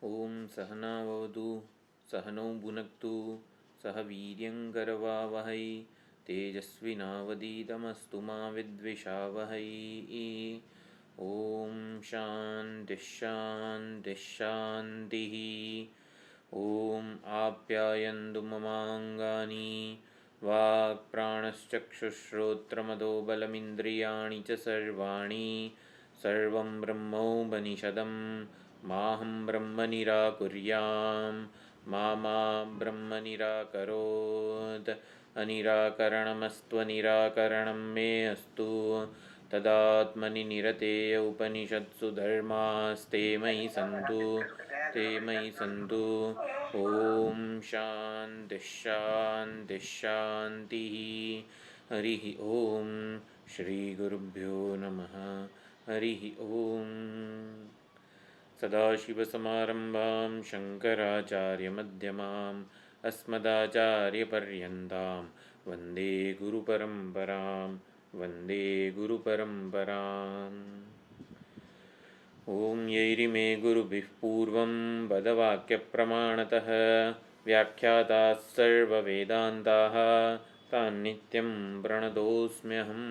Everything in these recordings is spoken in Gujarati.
ओम सहनाववतु सहनौ भुनक्तु सह वीर्यङ्करवावहै तेजस्विनावधीतमस्तु मा विद्विषावहै। ओम शान्तिः शान्तिः शान्तिः। ओम आप्यायन्तु ममाङ्गानि वाक्प्राणश्चक्षुश्रोत्रमदो बलमिन्द्रियाणि च सर्वाणि सर्वं ब्रह्मोपनिषदं माहं ब्रह्म निराकुर्यां मा ब्रह्म निराकरोत्। अनिराकरणमस्त्वनिराकरणं मे अस्तु तदात्मनि निरतेय उपनिषत्सु धर्मास्ते मयि सन्तु ते मयि सन्तु। ॐ शान्तिः शान्तिः शान्तिः। हरिः ॐ श्रीगुरुभ्यो नमः। हरिः ॐ। सदाशिवसमारम्भां शङ्कराचार्यमध्यमाम् अस्मदाचार्यपर्यन्तां वन्दे गुरुपरम्परां वन्दे गुरुपरम्पराम्। ॐ यैरिमे गुरुभिः पूर्वं पदवाक्यप्रमाणतः व्याख्याताः सर्ववेदान्ताः तान् नित्यं प्रणतोऽस्म्यहम्।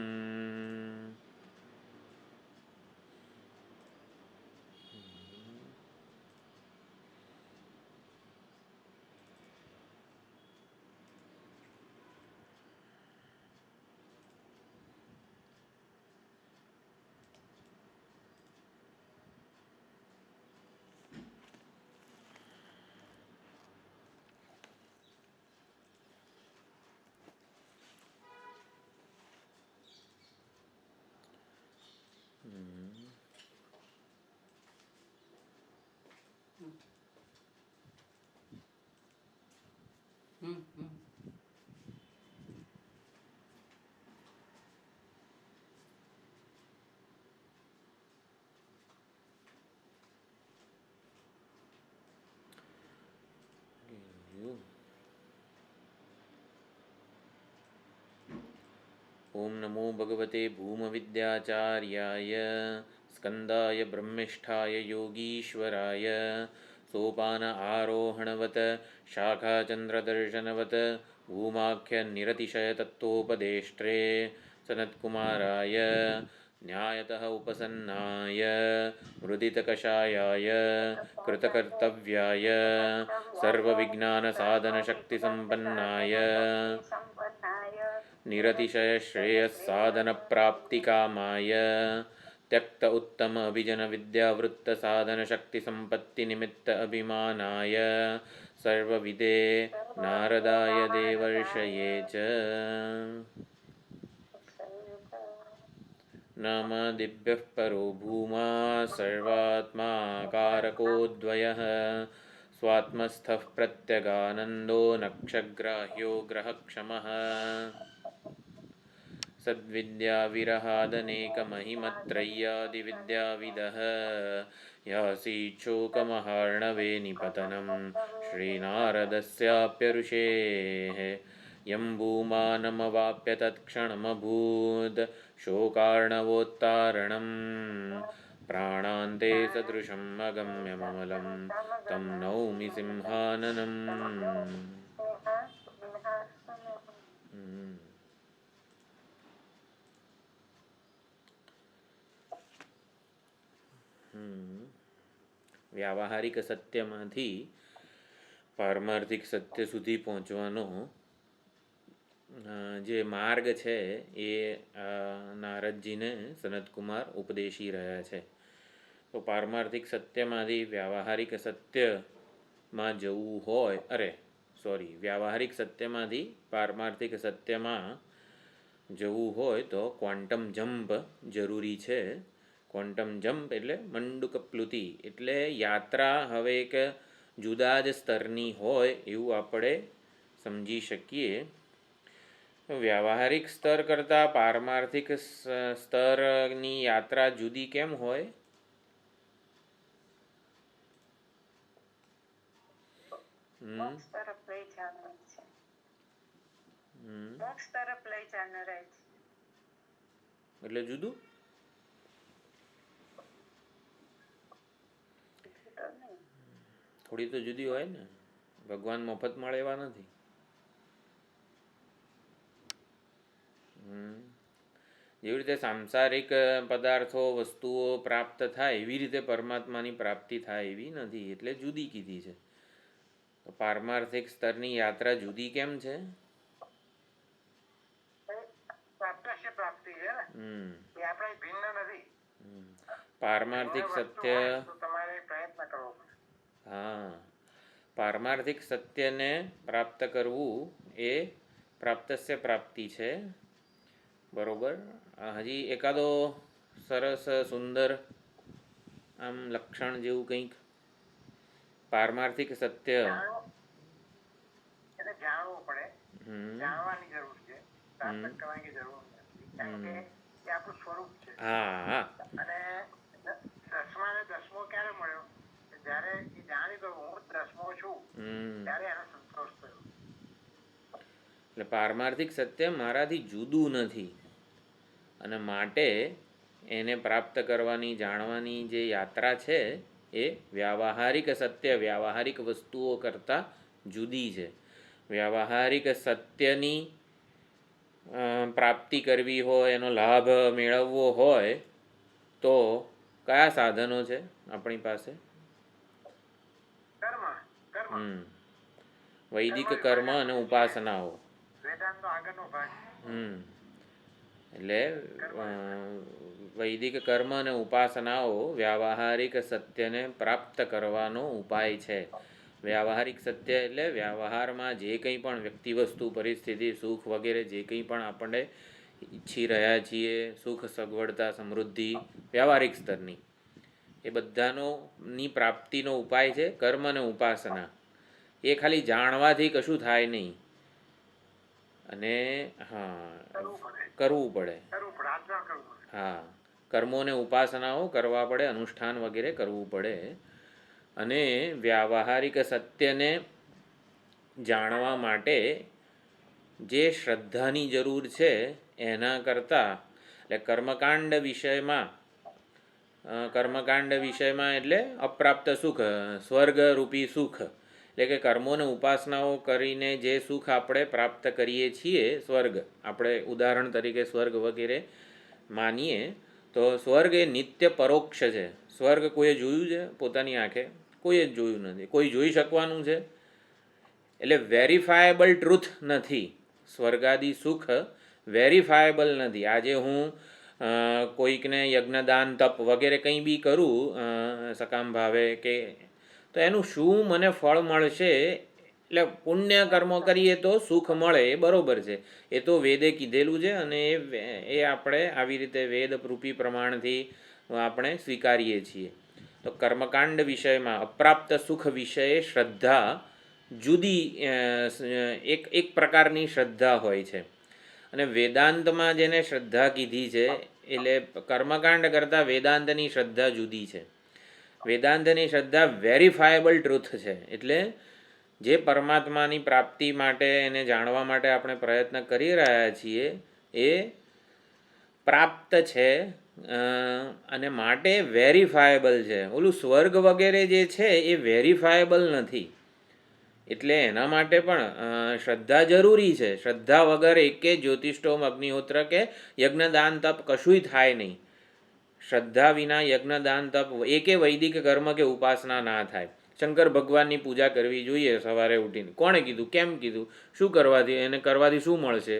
ओम नमो भगवते भूमविद्याचार्याय स्कंदाय ब्रह्मिष्ठाय योगीश्वराय सोपान आरोहणवत शाखाचन्द्रदर्शनवत भूमाख्यनिरतिशयतत्त्वोपदेष्ट्रे सनत्कुमाराय न्यायतः उपसन्नाय मुदितकषायाय कृतकर्तव्याय सर्वविज्ञानसाधनशक्तिसम्पन्नाय निरतिशयश्रेयस्साधनप्राप्तिकामाय त्यक्त उत्तम अभिजन विद्यावृत्तसाधनशक्तिसम्पत्तिनिमित्त अभिमानाय सर्वविदे नारदाय देवर्षये च नामादिभ्यः परो भूमा सर्वात्मा कारकोऽद्वयः स्वात्मस्थः प्रत्यगानन्दो नक्षग्राह्यो ग्रहक्षमः सद्विद्याविरहादनेकमहिमत्रय्यादिविद्याविदः यासीच्छोकमहार्णवे निपतनं श्रीनारदस्याप्यऋषेः यं भूमानमवाप्य तत्क्षणमभूत् शोकार्णवोत्तारणं प्राणान्ते सदृशम् अगम्यममलं तं नौमि सिंहाननम्। व्यावहारिक सत्यમાંથી પારમાર્થિક સત્ય સુધી પહોંચવાનો જે માર્ગ છે એ નારદજીને સનતકુમાર ઉપદેશી રહ્યા છે. તો પારમાર્થિક સત્યમાંથી વ્યાવહારિક સત્યમાં જવું હોય વ્યાવહારિક સત્યમાંથી પારમાર્થિક સત્યમાં જવું હોય તો ક્વોન્ટમ જમ્પ જરૂરી છે. ક્વોન્ટમ જમ્પ એટલે મંડુકપ્લુતિ એટલે યાત્રા હવે એક જુદા જ સ્તરની હોય એવું આપણે સમજી શકીએ. વ્યાવહારિક સ્તર કરતાં પારમાર્થિક સ્તરની યાત્રા જુદી કેમ હોય? એટલે જુદું થોડી તો જુદી હોય ને. ભગવાન મફત મળે એવા નથી. જેવી રીતે સાંસારિક પદાર્થો વસ્તુઓ પ્રાપ્ત થાય એવી રીતે પરમાત્માની પ્રાપ્તિ થાય એવી નથી, એટલે જુદી કીધી છે. તો પારમાર્થિક સ્તરની યાત્રા જુદી કેમ છે? પારમાર્થિક સત્ય, હા, પારમાર્થિક સત્યને પ્રાપ્ત કરવું એ પ્રાપ્તસ્ય પ્રાપ્તિ છે. બરોબર. હજી એકાદો સરસ સુંદર આમ લક્ષણ જેવું કંઈક પારમાર્થિક સત્ય. જાણવું પડે, જાણવાની જરૂર છે, પ્રાપ્ત કરવાની જરૂર નથી, કારણ કે એ આપણું સ્વરૂપ છે. હા. અને દસમા ને દસમો ક્યારે મળ્યો? જ્યારે એ જાણી ગયો હું દસમો છું, ત્યારે એનો સંતોષ થયો. એટલે પારમાર્થિક સત્ય મારાથી જુદું નથી, અને માટે એને પ્રાપ્ત કરવાની જાણવાની જે યાત્રા છે એ વ્યાવહારિક સત્ય, વ્યાવહારિક વસ્તુઓ કરતાં જુદી છે. વ્યાવહારિક સત્યની પ્રાપ્તિ કરવી હોય, એનો લાભ મેળવવો હોય તો કયા સાધનો છે આપણી પાસે? વૈદિક કર્મ અને ઉપાસનાઓ. એટલે વૈદિક કર્મ અને ઉપાસનાઓ વ્યાવહારિક સત્યને પ્રાપ્ત કરવાનો ઉપાય છે. વ્યાવહારિક સત્ય એટલે વ્યવહારમાં જે કંઈ પણ વ્યક્તિ, વસ્તુ, પરિસ્થિતિ, સુખ વગેરે જે કંઈ પણ આપણે ઈચ્છી રહ્યા છીએ, સુખ, સગવડતા, સમૃદ્ધિ વ્યવહારિક સ્તરની, એ બધાની પ્રાપ્તિનો ઉપાય છે કર્મ અને ઉપાસના. એ ખાલી જાણવાથી કશું થાય નહીં, અને હા, કરવું પડે. હા, કર્મોને ઉપાસનાઓ કરવા પડે, અનુષ્ઠાન વગેરે કરવું પડે. અને વ્યાવહારિક સત્યને જાણવા માટે જે શ્રદ્ધાની જરૂર છે એના કરતાં, એટલે કર્મકાંડ વિષયમાં એટલે અપ્રાપ્ત સુખ, સ્વર્ગરૂપી સુખ, એટલે કે કર્મોને ઉપાસનાઓ કરીને જે સુખ આપણે પ્રાપ્ત કરીએ છીએ, સ્વર્ગ, આપણે ઉદાહરણ તરીકે સ્વર્ગ વગેરે માનીએ તો સ્વર્ગ એ નિત્ય પરોક્ષ છે. સ્વર્ગ કોઈએ જોયું છે પોતાની આંખે? કોઈ જ જોયું નથી. કોઈ જોઈ શકવાનું છે? એટલે વેરીફાયેબલ ટ્રુથ નથી. સ્વર્ગાદી સુખ વેરીફાયેબલ નથી. આજે હું કોઈકને યજ્ઞદાન તપ વગેરે કંઈ બી કરું સકામ ભાવે, કે તો એનું શું મને ફળ મળશે? એટલે પુણ્ય કર્મ કરીએ તો સુખ મળે, એ બરાબર છે, એ તો વેદે કીધેલું છે, અને એ આપણે આવી રીતે વેદ રૂપી પ્રમાણથી આપણે સ્વીકારીએ છીએ. તો કર્મકાંડ વિષયમાં અપ્રાપ્ત સુખ વિષયે શ્રદ્ધા જુદી, એક પ્રકારની શ્રદ્ધા હોય છે. અને વેદાંતમાં જેને શ્રદ્ધા કીધી છે, એટલે કર્મકાંડ કરતાં વેદાંતની શ્રદ્ધા જુદી છે. વેદાંતની શ્રદ્ધા વેરીફાયેબલ ટ્રુથ છે, એટલે જે પરમાત્માની પ્રાપ્તિ માટે, એને જાણવા માટે આપણે પ્રયત્ન કરી રહ્યા છીએ એ પ્રાપ્ત છે, અને માટે વેરીફાયેબલ છે. ઓલું સ્વર્ગ વગેરે જે છે એ વેરીફાયેબલ નથી, એટલે એના માટે પણ શ્રદ્ધા જરૂરી છે. શ્રદ્ધા વગર એકે જ્યોતિષ્ઠોમ, અગ્નિહોત્ર કે યજ્ઞદાન તપ કશુંય થાય નહીં. શ્રદ્ધા વિના યજ્ઞદાન તપ, એકે વૈદિક કર્મ કે ઉપાસના ના થાય. શંકર ભગવાનની પૂજા કરવી જોઈએ સવારે ઉઠીને. કોણે કીધું? કેમ કીધું? શું કરવાથી? એને કરવાથી શું મળશે?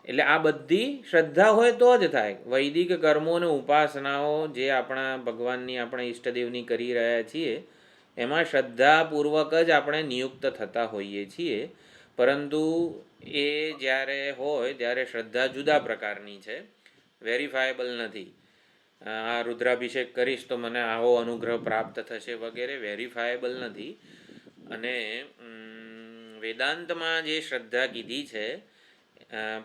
એટલે આ બધી શ્રદ્ધા હોય તો જ થાય. વૈદિક કર્મો અને ઉપાસનાઓ જે આપણા ભગવાનની, આપણા ઈષ્ટદેવની કરી રહ્યા છીએ, એમાં શ્રદ્ધાપૂર્વક જ આપણે નિયુક્ત થતા હોઈએ છીએ. પરંતુ એ જ્યારે હોય ત્યારે શ્રદ્ધા જુદા પ્રકારની છે, વેરીફાયેબલ નથી. આ રુદ્રાભિષેક કરીશ તો મને આવો અનુગ્રહ પ્રાપ્ત થશે વગેરે વેરીફાયેબલ નથી. અને વેદાંતમાં જે શ્રદ્ધા કીધી છે,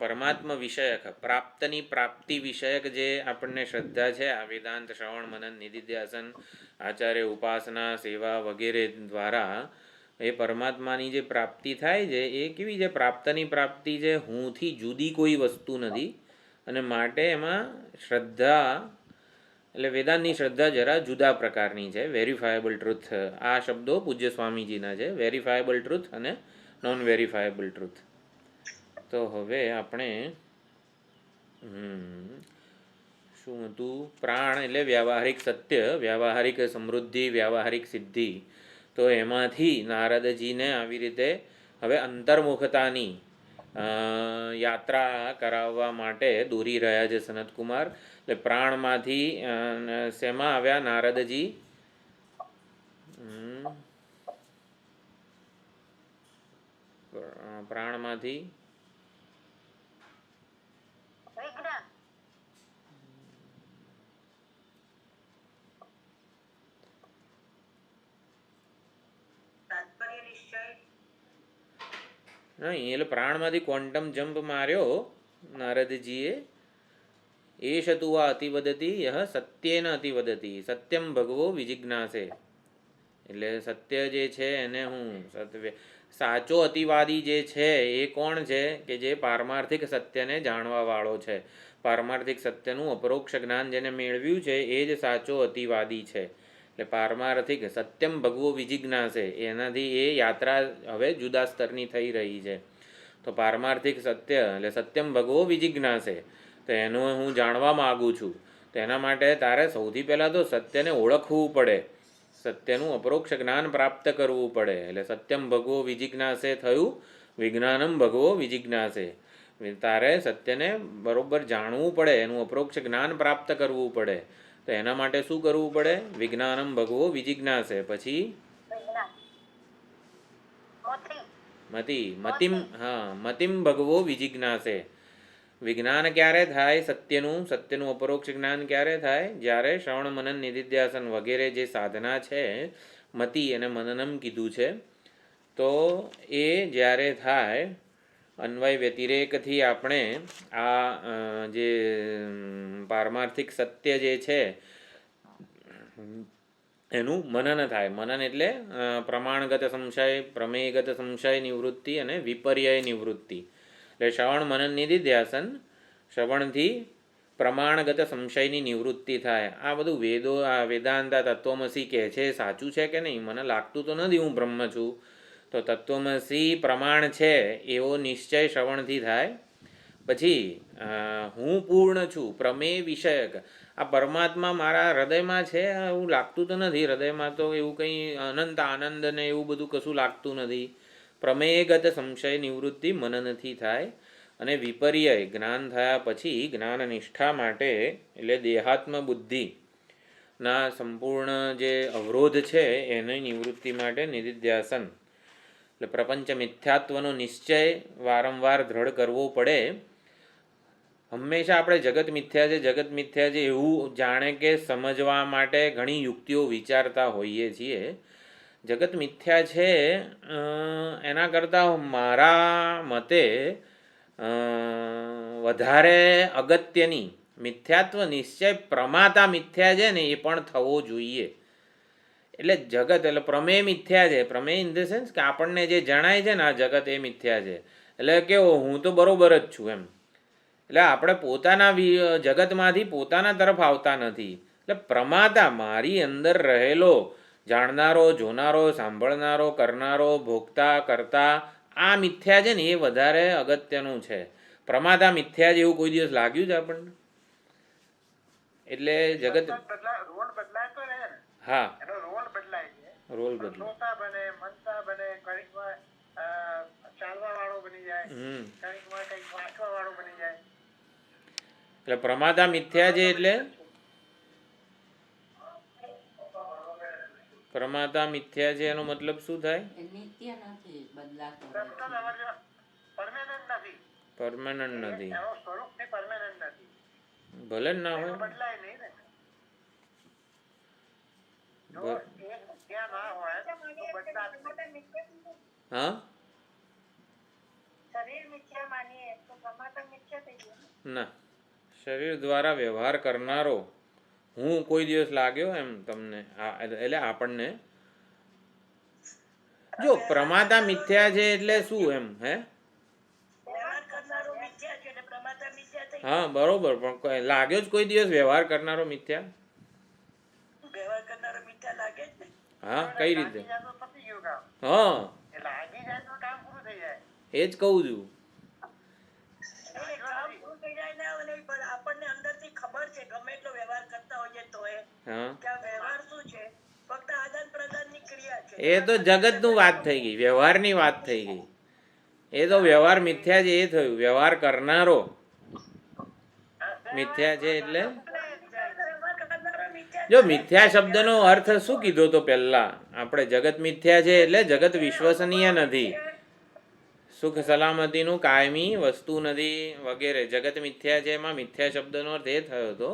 પરમાત્મા વિષયક, પ્રાપ્તિ વિષયક જે આપણને શ્રદ્ધા છે, આ વેદાંત શ્રવણ મનન નિધિધ્યાસન આચાર્ય ઉપાસના સેવા વગેરે દ્વારા એ પરમાત્માની જે પ્રાપ્તિ થાય છે, એ કેવી છે? પ્રાપ્તની પ્રાપ્તિ છે, હુંથી જુદી કોઈ વસ્તુ નથી, અને માટે એમાં શ્રદ્ધા એટલે વેદાંતની શ્રદ્ધા જરા જુદા પ્રકારની છે. વેરીફાયેબલ ટ્રુથ, આ શબ્દો પૂજ્ય સ્વામીજીના છે. વેરીફાયેબલ ટ્રુથ અને નોન વેરીફાયેબલ ટ્રુથ. તો હવે આપણે શું હતું? પ્રાણ એટલે વ્યાવહારિક સત્ય, વ્યાવહારિક સમૃદ્ધિ, વ્યાવહારિક સિદ્ધિ. તો એમાંથી નારદજીને આવી રીતે હવે અંતર્મુખતાની યાત્રા કરાવવા માટે દોરી રહ્યા છે સનતકુમાર. એટલે પ્રાણમાંથી શેમાં આવ્યા નારદજી? પ્રાણમાંથી નહીં, એટલે પ્રાણમાંથી ક્વોન્ટમ જમ્પ માર્યો નારદજીએ. એષ તુ વા અતિવદતી યહ સત્યેન અતિવદતી સત્યમ ભગવો વિજિજ્ઞાસે. એટલે સત્ય જે છે એને હું સાચો અતિવાદી જે છે એ કોણ છે? કે જે પારમાર્થિક સત્યને જાણવા વાળો છે. પારમાર્થિક સત્યનું અપરોક્ષ જ્ઞાન જેને મેળવ્યું છે એ જ સાચો અતિવાદી છે. એટલે પારમાર્થિક સત્યમ ભગવો વિજિજ્ઞાસે, એનાથી એ યાત્રા હવે જુદા સ્તરની થઈ રહી છે. તો પારમાર્થિક સત્ય એટલે સત્યમ ભગવો વિજિજ્ઞાસે, તો એનું હું જાણવા માગું છું. તો એના માટે તારે સૌથી પહેલાં તો સત્યને ઓળખવું પડે, સત્યનું અપરોક્ષ જ્ઞાન પ્રાપ્ત કરવું પડે. એટલે સત્યમ ભગવો વિજિજ્ઞાસે થયું વિજ્ઞાનમ ભગવો વિજિજ્ઞાસે. તારે સત્યને બરોબર જાણવું પડે, એનું અપરોક્ષ જ્ઞાન પ્રાપ્ત કરવું પડે. તો એના માટે શું કરવું પડે? વિજ્ઞાનમ ભગવો વિજિજ્ઞાસે. પછી મતિમ ભગવો વિજિજ્ઞાસે. વિજ્ઞાન ક્યારે થાય સત્યનું? સત્યનું અપરોક્ષ જ્ઞાન ક્યારે થાય? જ્યારે શ્રવણ મનન નિધિધ્યાસન વગેરે જે સાધના છે, મતિ અને મનનમ કીધું છે, તો એ જ્યારે થાય અન્વય વ્યતિરેકથી આપણે આ જે પારમાર્થિક સત્ય જે છે એનું મનન થાય. મનન એટલે પ્રમાણગત સંશય, પ્રમેયગત સંશય નિવૃત્તિ અને વિપર્યય નિવૃત્તિ. એટલે શ્રવણ મનન નિધિધ્યાસન, શ્રવણથી પ્રમાણગત સંશયની નિવૃત્તિ થાય. આ બધું વેદો, આ વેદાંતા તત્વમસી કહે છે, સાચું છે કે નહીં? મને લાગતું તો નથી હું બ્રહ્મ છું. તો તત્વમસી પ્રમાણ છે એવો નિશ્ચય શ્રવણથી થાય. પછી હું પૂર્ણ છું, પ્રમેય વિષયક, આ પરમાત્મા મારા હૃદયમાં છે એવું લાગતું તો નથી. હૃદયમાં તો એવું કંઈ અનંત આનંદ ને એવું બધું કશું લાગતું નથી. પ્રમેયગત સંશય નિવૃત્તિ મનનથી થાય. અને વિપર્યય જ્ઞાન થયા પછી જ્ઞાન નિષ્ઠા માટે એટલે દેહાત્મ બુદ્ધિના સંપૂર્ણ જે અવરોધ છે એની નિવૃત્તિ માટે નિધિધ્યાસન એટલે પ્રપંચ મિથ્યાત્વનો નિશ્ચય વારંવાર દ્રઢ કરવો પડે. હંમેશા આપણે જગત મિથ્યા છે, જગત મિથ્યા છે એવું જાણે કે સમજવા માટે ઘણી યુક્તિઓ વિચારતા હોઈએ છીએ. જગત મિથ્યા છે એના કરતાં મારા મતે વધારે અગત્યની મિથ્યાત્વ નિશ્ચય પ્રમાતા મિથ્યા છે ને એ પણ થવો જોઈએ. એટલે જગત એટલે પ્રમેય મિથ્યા છે. પ્રમેય ઇન ધ સેન્સ કે આપણને જે જણાય છે ને આ જગત એ મિથ્યા છે. એટલે કેવો હું તો બરોબર જ છું એમ. એટલે આપણે પોતાના જગતમાંથી પોતાના તરફ આવતા નથી. એટલે પ્રમાતા મારી અંદર રહેલો જાણનારો, જોનારો, સાંભળનારો, કરનારો, ભોગતા, કરતા આ મિથ્યા છે ને એ વધારે અગત્યનું છે. પ્રમાતા મિથ્યા છે એવું કોઈ દિવસ લાગ્યું છે આપણને? એટલે જગત રોલ બદલાય તો રહે ને. હા, એનો રોલ બદલાય છે. રોલ બદલાય, શ્રોતા બને, મનતા બને, કઈકમાં ચાલવા વાળો બની જાય, કઈકમાં કઈક વાંચવા વાળો બની જાય. એટલે પ્રમાતા મિથ્યા છે. એટલે પ્રમાતા મિથ્યા છે એનો મતલબ શું થાય? પરમેનન્ટ નથી. ભલે જ ના હોય. હા, ના, શરીર દ્વારા વ્યવહાર કરનારો હું કોઈ દિવસ લાગ્યો એમ તમને? એટલે આપણને જો પ્રમાતા મિથ્યા છે એટલે શું એમ? હે, હા બરોબર, પણ લાગ્યો જ કોઈ દિવસ વ્યવહાર કરનારો મિથ્યા? હા, કઈ રીતે? લાગી જાય તો પતી ગયું કામ. હા, એ લાગી જાય તો કામ પૂરું થઈ જાય. એ જ કહું છું. કામ પૂરું થઈ જાય ને, અને આપણને અંદરથી ખબર છે ગમે એટલો વ્યવહાર કરતા હોઈએ તો હા, કે આ વ્યવહાર શું છે, ફક્ત આદાન પ્રદાનની ક્રિયા છે. એ તો જગતનું વાત થઈ ગઈ, વ્યવહારની વાત થઈ ગઈ. એ તો વ્યવહાર મિથ્યા છે એ થયું. વ્યવહાર કરનારો મિથ્યા છે એટલે વ્યવહાર કરનારો મિથ્યા જો મિથ્યા શબ્દનો અર્થ શું કીધો તો પહેલા આપણે? જગત મિથ્યા છે એટલે જગત વિશ્વસનીય નથી, સુખ સલામતીનું કાયમી વસ્તુ નથી વગેરે. જગત મિથ્યા છે એમાં મિથ્યા શબ્દનો અર્થ એ થયો હતો.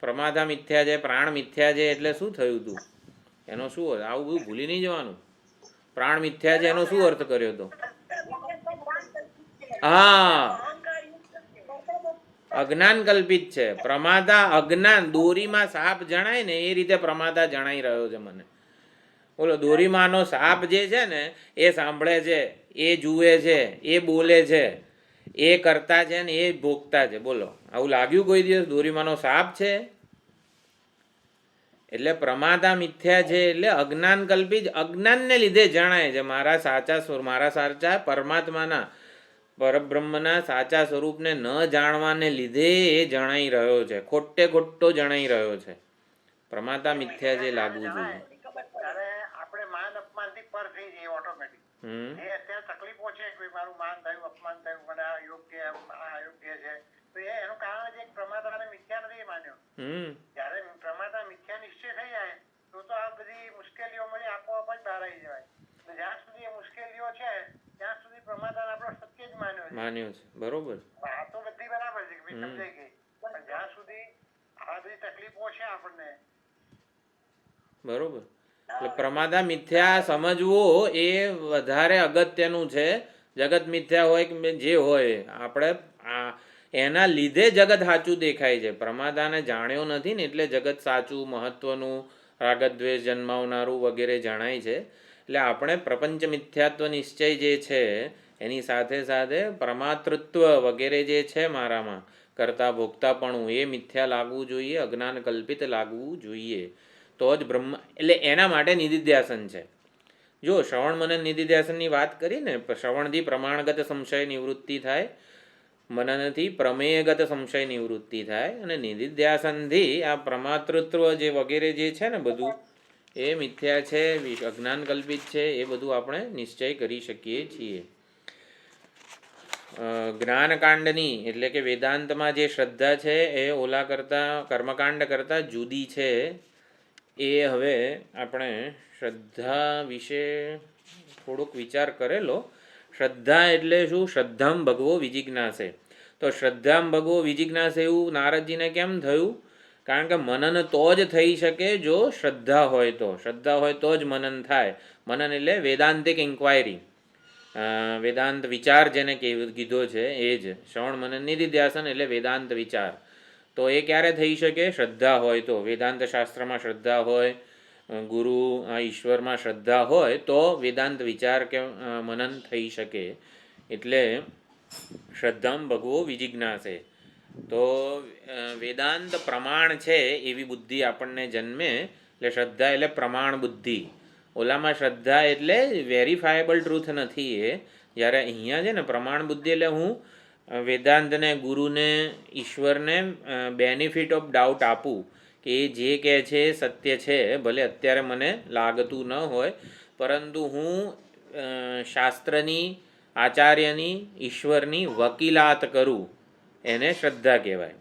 પ્રમાદા મિથ્યા છે, પ્રાણ મિથ્યા છે એટલે શું થયું હતું? એનો શું અર્થ? આવું બધું ભૂલી નહીં જવાનું. પ્રાણ મિથ્યા છે એનો શું અર્થ કર્યો હતો? હા, અજ્ઞાન કલ્પિત છે. પ્રમાદા અજ્ઞાન, દોરીમાં સાપ જણાય ને એ રીતે પ્રમાદા જણાઈ રહ્યો છે મને. બોલો, દોરીમાંનો સાપ જે છે ને એ સાંભળે છે, એ જુએ છે, એ બોલે છે, એ કરતા છે ને એ ભોગતા છે. બોલો, આવું લાગ્યું કોઈ દિવસ દોરીમાંનો સાપ છે? એટલે પ્રમાદા મિથ્યા છે એટલે અજ્ઞાન કલ્પિત, અજ્ઞાનને લીધે જણાય છે. મારા સાચા પરમાત્માના, પરબ્રહ્મના સાચા સ્વરૂપને ન જાણવાને લીધે એ જણાઈ રહ્યો છે, ખોટો જણાઈ રહ્યો છે. પ્રમાતા મિથ્યા જે લાગવું જોઈએ. ત્યારે આપણે માન અપમાનથી પર થઈ જઈએ ઓટોમેટિક. એ અત્યારે તકલીફો છે, કોઈ મારું માન થયું, અપમાન થયું, મને આ યોગ્ય આ અયોગ્ય છે, તો એનું કારણ છે પ્રમાતાને મિથ્યા નથી માન્યો. જ્યારે પ્રમાતા મિથ્યા નિશ્ચય થઈ જાય તો આ બધી મુશ્કેલીઓમાંથી આપોઆપ જ બહાર આવી જવાય. જ્યાં સુધી એ મુશ્કેલીઓ છે ત્યાં સુધી પ્રમાતાને આપણો સત્ય જ માન્યો છે. બરોબર. આ તો બધી બરાબર છે કે સમજાઈ ગઈ, પણ જ્યાં સુધી આ બધી તકલીફો છે આપણને. બરોબર. એટલે પ્રમાદા મિથ્યા સમજવો એ વધારે અગત્યનું છે. જગત મિથ્યા હોય કે જે હોય, આપણે એના લીધે જગત સાચું દેખાય છે. પ્રમાદાને જાણ્યો નથી ને એટલે જગત સાચું, મહત્વનું, રાગદ્વેષ જન્માવનારું વગેરે જણાય છે. એટલે આપણે પ્રપંચ મિથ્યાત્વ નિશ્ચય જે છે એની સાથે સાથે પ્રમાતૃત્વ વગેરે જે છે મારામાં કરતા ભોગતાપણું, એ મિથ્યા લાગવું જોઈએ, અજ્ઞાન કલ્પિત લાગવું જોઈએ. તો જ બ્રહ્મ, એટલે એના માટે નિધિધ્યાસન છે. જો શ્રવણ મનન નિધિધ્યાસનની વાત કરીને, શ્રવણથી પ્રમાણગત સંશય નિવૃત્તિ થાય, મનનથી પ્રમેયગત સંશય નિવૃત્તિ થાય, અને નિધિધ્યાસનથી આ પ્રમાતૃત્વ જે વગેરે જે છે ને બધું એ મિથ્યા છે, અજ્ઞાન કલ્પિત છે, એ બધું આપણે નિશ્ચય કરી શકીએ છીએ. જ્ઞાનકાંડની એટલે કે વેદાંતમાં જે શ્રદ્ધા છે એ ઓલા કરતાં, કર્મકાંડ કરતાં જુદી છે. એ હવે આપણે શ્રદ્ધા વિશે થોડોક વિચાર કરેલો. શ્રદ્ધા એટલે શું? શ્રદ્ધામ ભગવો વિજિજ્ઞાસે. તો શ્રદ્ધામ ભગવો વિજિજ્ઞાસે એવું નારદજીને કેમ થયું? કારણ કે મનન તો જ થઈ શકે જો શ્રદ્ધા હોય તો. શ્રદ્ધા હોય તો જ મનન થાય. મનન એટલે વેદાંતિક ઇન્ક્વાયરી, વેદાંત વિચાર જેને કીધો છે એ જ. શ્રવણ મનન નિધિધ્યાસન એટલે વેદાંત વિચાર. તો એ ક્યારે થઈ શકે? શ્રદ્ધા હોય તો. વેદાંત શાસ્ત્રમાં શ્રદ્ધા હોય, ગુરુ ઈશ્વરમાં શ્રદ્ધા હોય તો વેદાંત વિચાર કે મનન થઈ શકે. એટલે શ્રદ્ધામ ભગવો વિજિજ્ઞાસે. તો વેદાંત પ્રમાણ છે એવી બુદ્ધિ આપણને જન્મે, એટલે શ્રદ્ધા એટલે પ્રમાણ બુદ્ધિ. ઓલામાં શ્રદ્ધા એટલે વેરીફાયેબલ ટ્રુથ નથી. એ જ્યારે અહીંયા છે ને પ્રમાણ બુદ્ધિ એટલે હું વેદાંતને, ગુરુને, ઈશ્વરને બેનિફિટ ઓફ ડાઉટ આપું કે એ જે કહે છે એ સત્ય છે, ભલે અત્યારે મને લાગતું ન હોય, પરંતુ હું શાસ્ત્રની, આચાર્યની, ઈશ્વરની વકીલાત કરું, એને શ્રદ્ધા કહેવાય.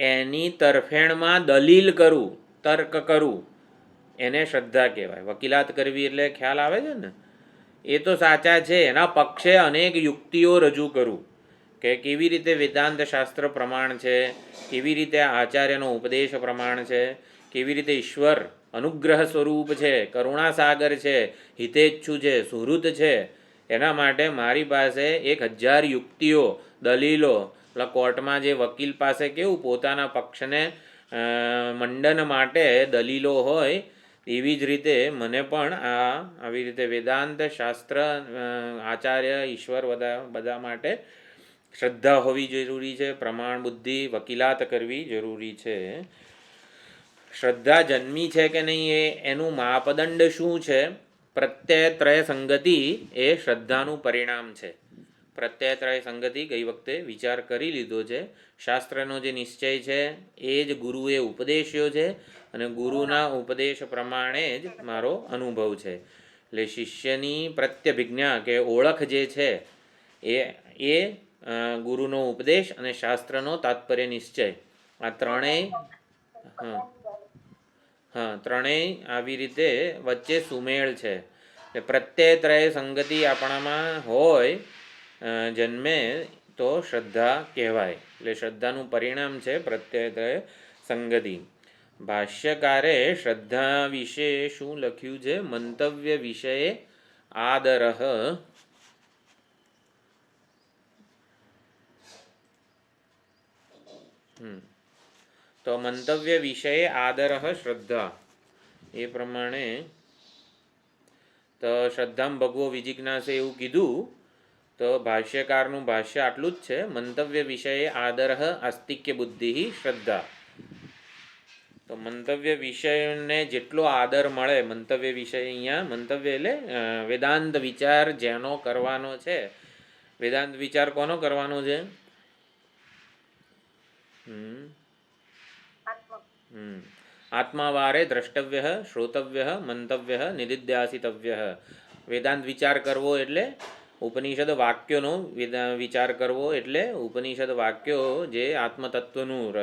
એની તરફેણમાં દલીલ કરું, તર્ક કરું, એને શ્રદ્ધા કહેવાય. વકીલાત કરવી એટલે ખ્યાલ આવે છે ને? એ તો સાચા છે, એના પક્ષે અનેક યુક્તિઓ રજૂ કરું કે કેવી રીતે વેદાંત શાસ્ત્ર પ્રમાણ છે, કેવી રીતે આચાર્યનો ઉપદેશ પ્રમાણ છે, કેવી રીતે ઈશ્વર અનુગ્રહ સ્વરૂપ છે, કરુણાસાગર છે, હિતેચ્છુ છે, સુહૃત છે. એના માટે મારી પાસે 1000 યુક્તિઓ, દલીલો, એટલે કોર્ટમાં જે વકીલ પાસે કેવું પોતાના પક્ષને મંડન માટે દલીલો હોય, એવી જ રીતે મને પણ આવી રીતે વેદાંત શાસ્ત્ર, આચાર્ય, ઈશ્વર બધા માટે શ્રદ્ધા હોવી જરૂરી છે. પ્રમાણ બુદ્ધિ, વકીલાત કરવી જરૂરી છે. શ્રદ્ધા જન્મી છે કે નહીં એનું માપદંડ શું છે? પ્રત્યયત્રય સંગતિ એ શ્રદ્ધાનું પરિણામ છે. પ્રત્યયત્રય સંગતિ ગઈ વખતે વિચાર કરી લીધો છે. શાસ્ત્રનો જે નિશ્ચય છે એ જ ગુરુએ ઉપદેશ્યો છે અને ગુરુના ઉપદેશ પ્રમાણે જ મારો અનુભવ છે. એટલે શિષ્યની પ્રત્યભિજ્ઞા કે ઓળખ જે છે એ ગુરુનો ઉપદેશ અને શાસ્ત્રનો તાત્પર્ય નિશ્ચય, આ ત્રણેય ત્રણેય આવી રીતે વચ્ચે સુમેળ છે. એટલે પ્રત્યયત્રય સંગતિ આપણામાં હોય જન્મે તો શ્રદ્ધા કહેવાય. એટલે શ્રદ્ધાનું પરિણામ છે પ્રત્યયત્રય સંગતિ. ભાષ્યકારે શ્રદ્ધા વિશે શું લખ્યું છે? મંતવ્ય વિષયે આદરઃ તો મંતવ્ય વિષયે આદરઃ શ્રદ્ધા એ પ્રમાણે તો શ્રદ્ધામ ભગવો વિજિજ્ઞાસે એવું કીધું. તો ભાષ્યકારનું ભાષ્ય આટલું જ છે. મંતવ્ય વિષયે આદરઃ આસ્તિક્ય બુદ્ધિ શ્રદ્ધા. તો મંતવ્ય વિષયને જેટલો આદર મળે, મંતવ્ય વિષય અહીંયા મંતવ્ય એટલે વેદાંત વિચાર જેનો કરવાનો છે. વેદાંત વિચાર કોનો કરવાનો છે? આત્માવારે દ્રષ્ટવ્ય, શ્રોતવ્ય, મંતવ્ય, નિદિધ્યાસિતવ્ય. વેદાંત વિચાર કરવો એટલે ઉપનિષદ વાક્યોનો વિચાર કરવો, એટલે ઉપનિષદ વાક્યો જે આત્મતત્વનું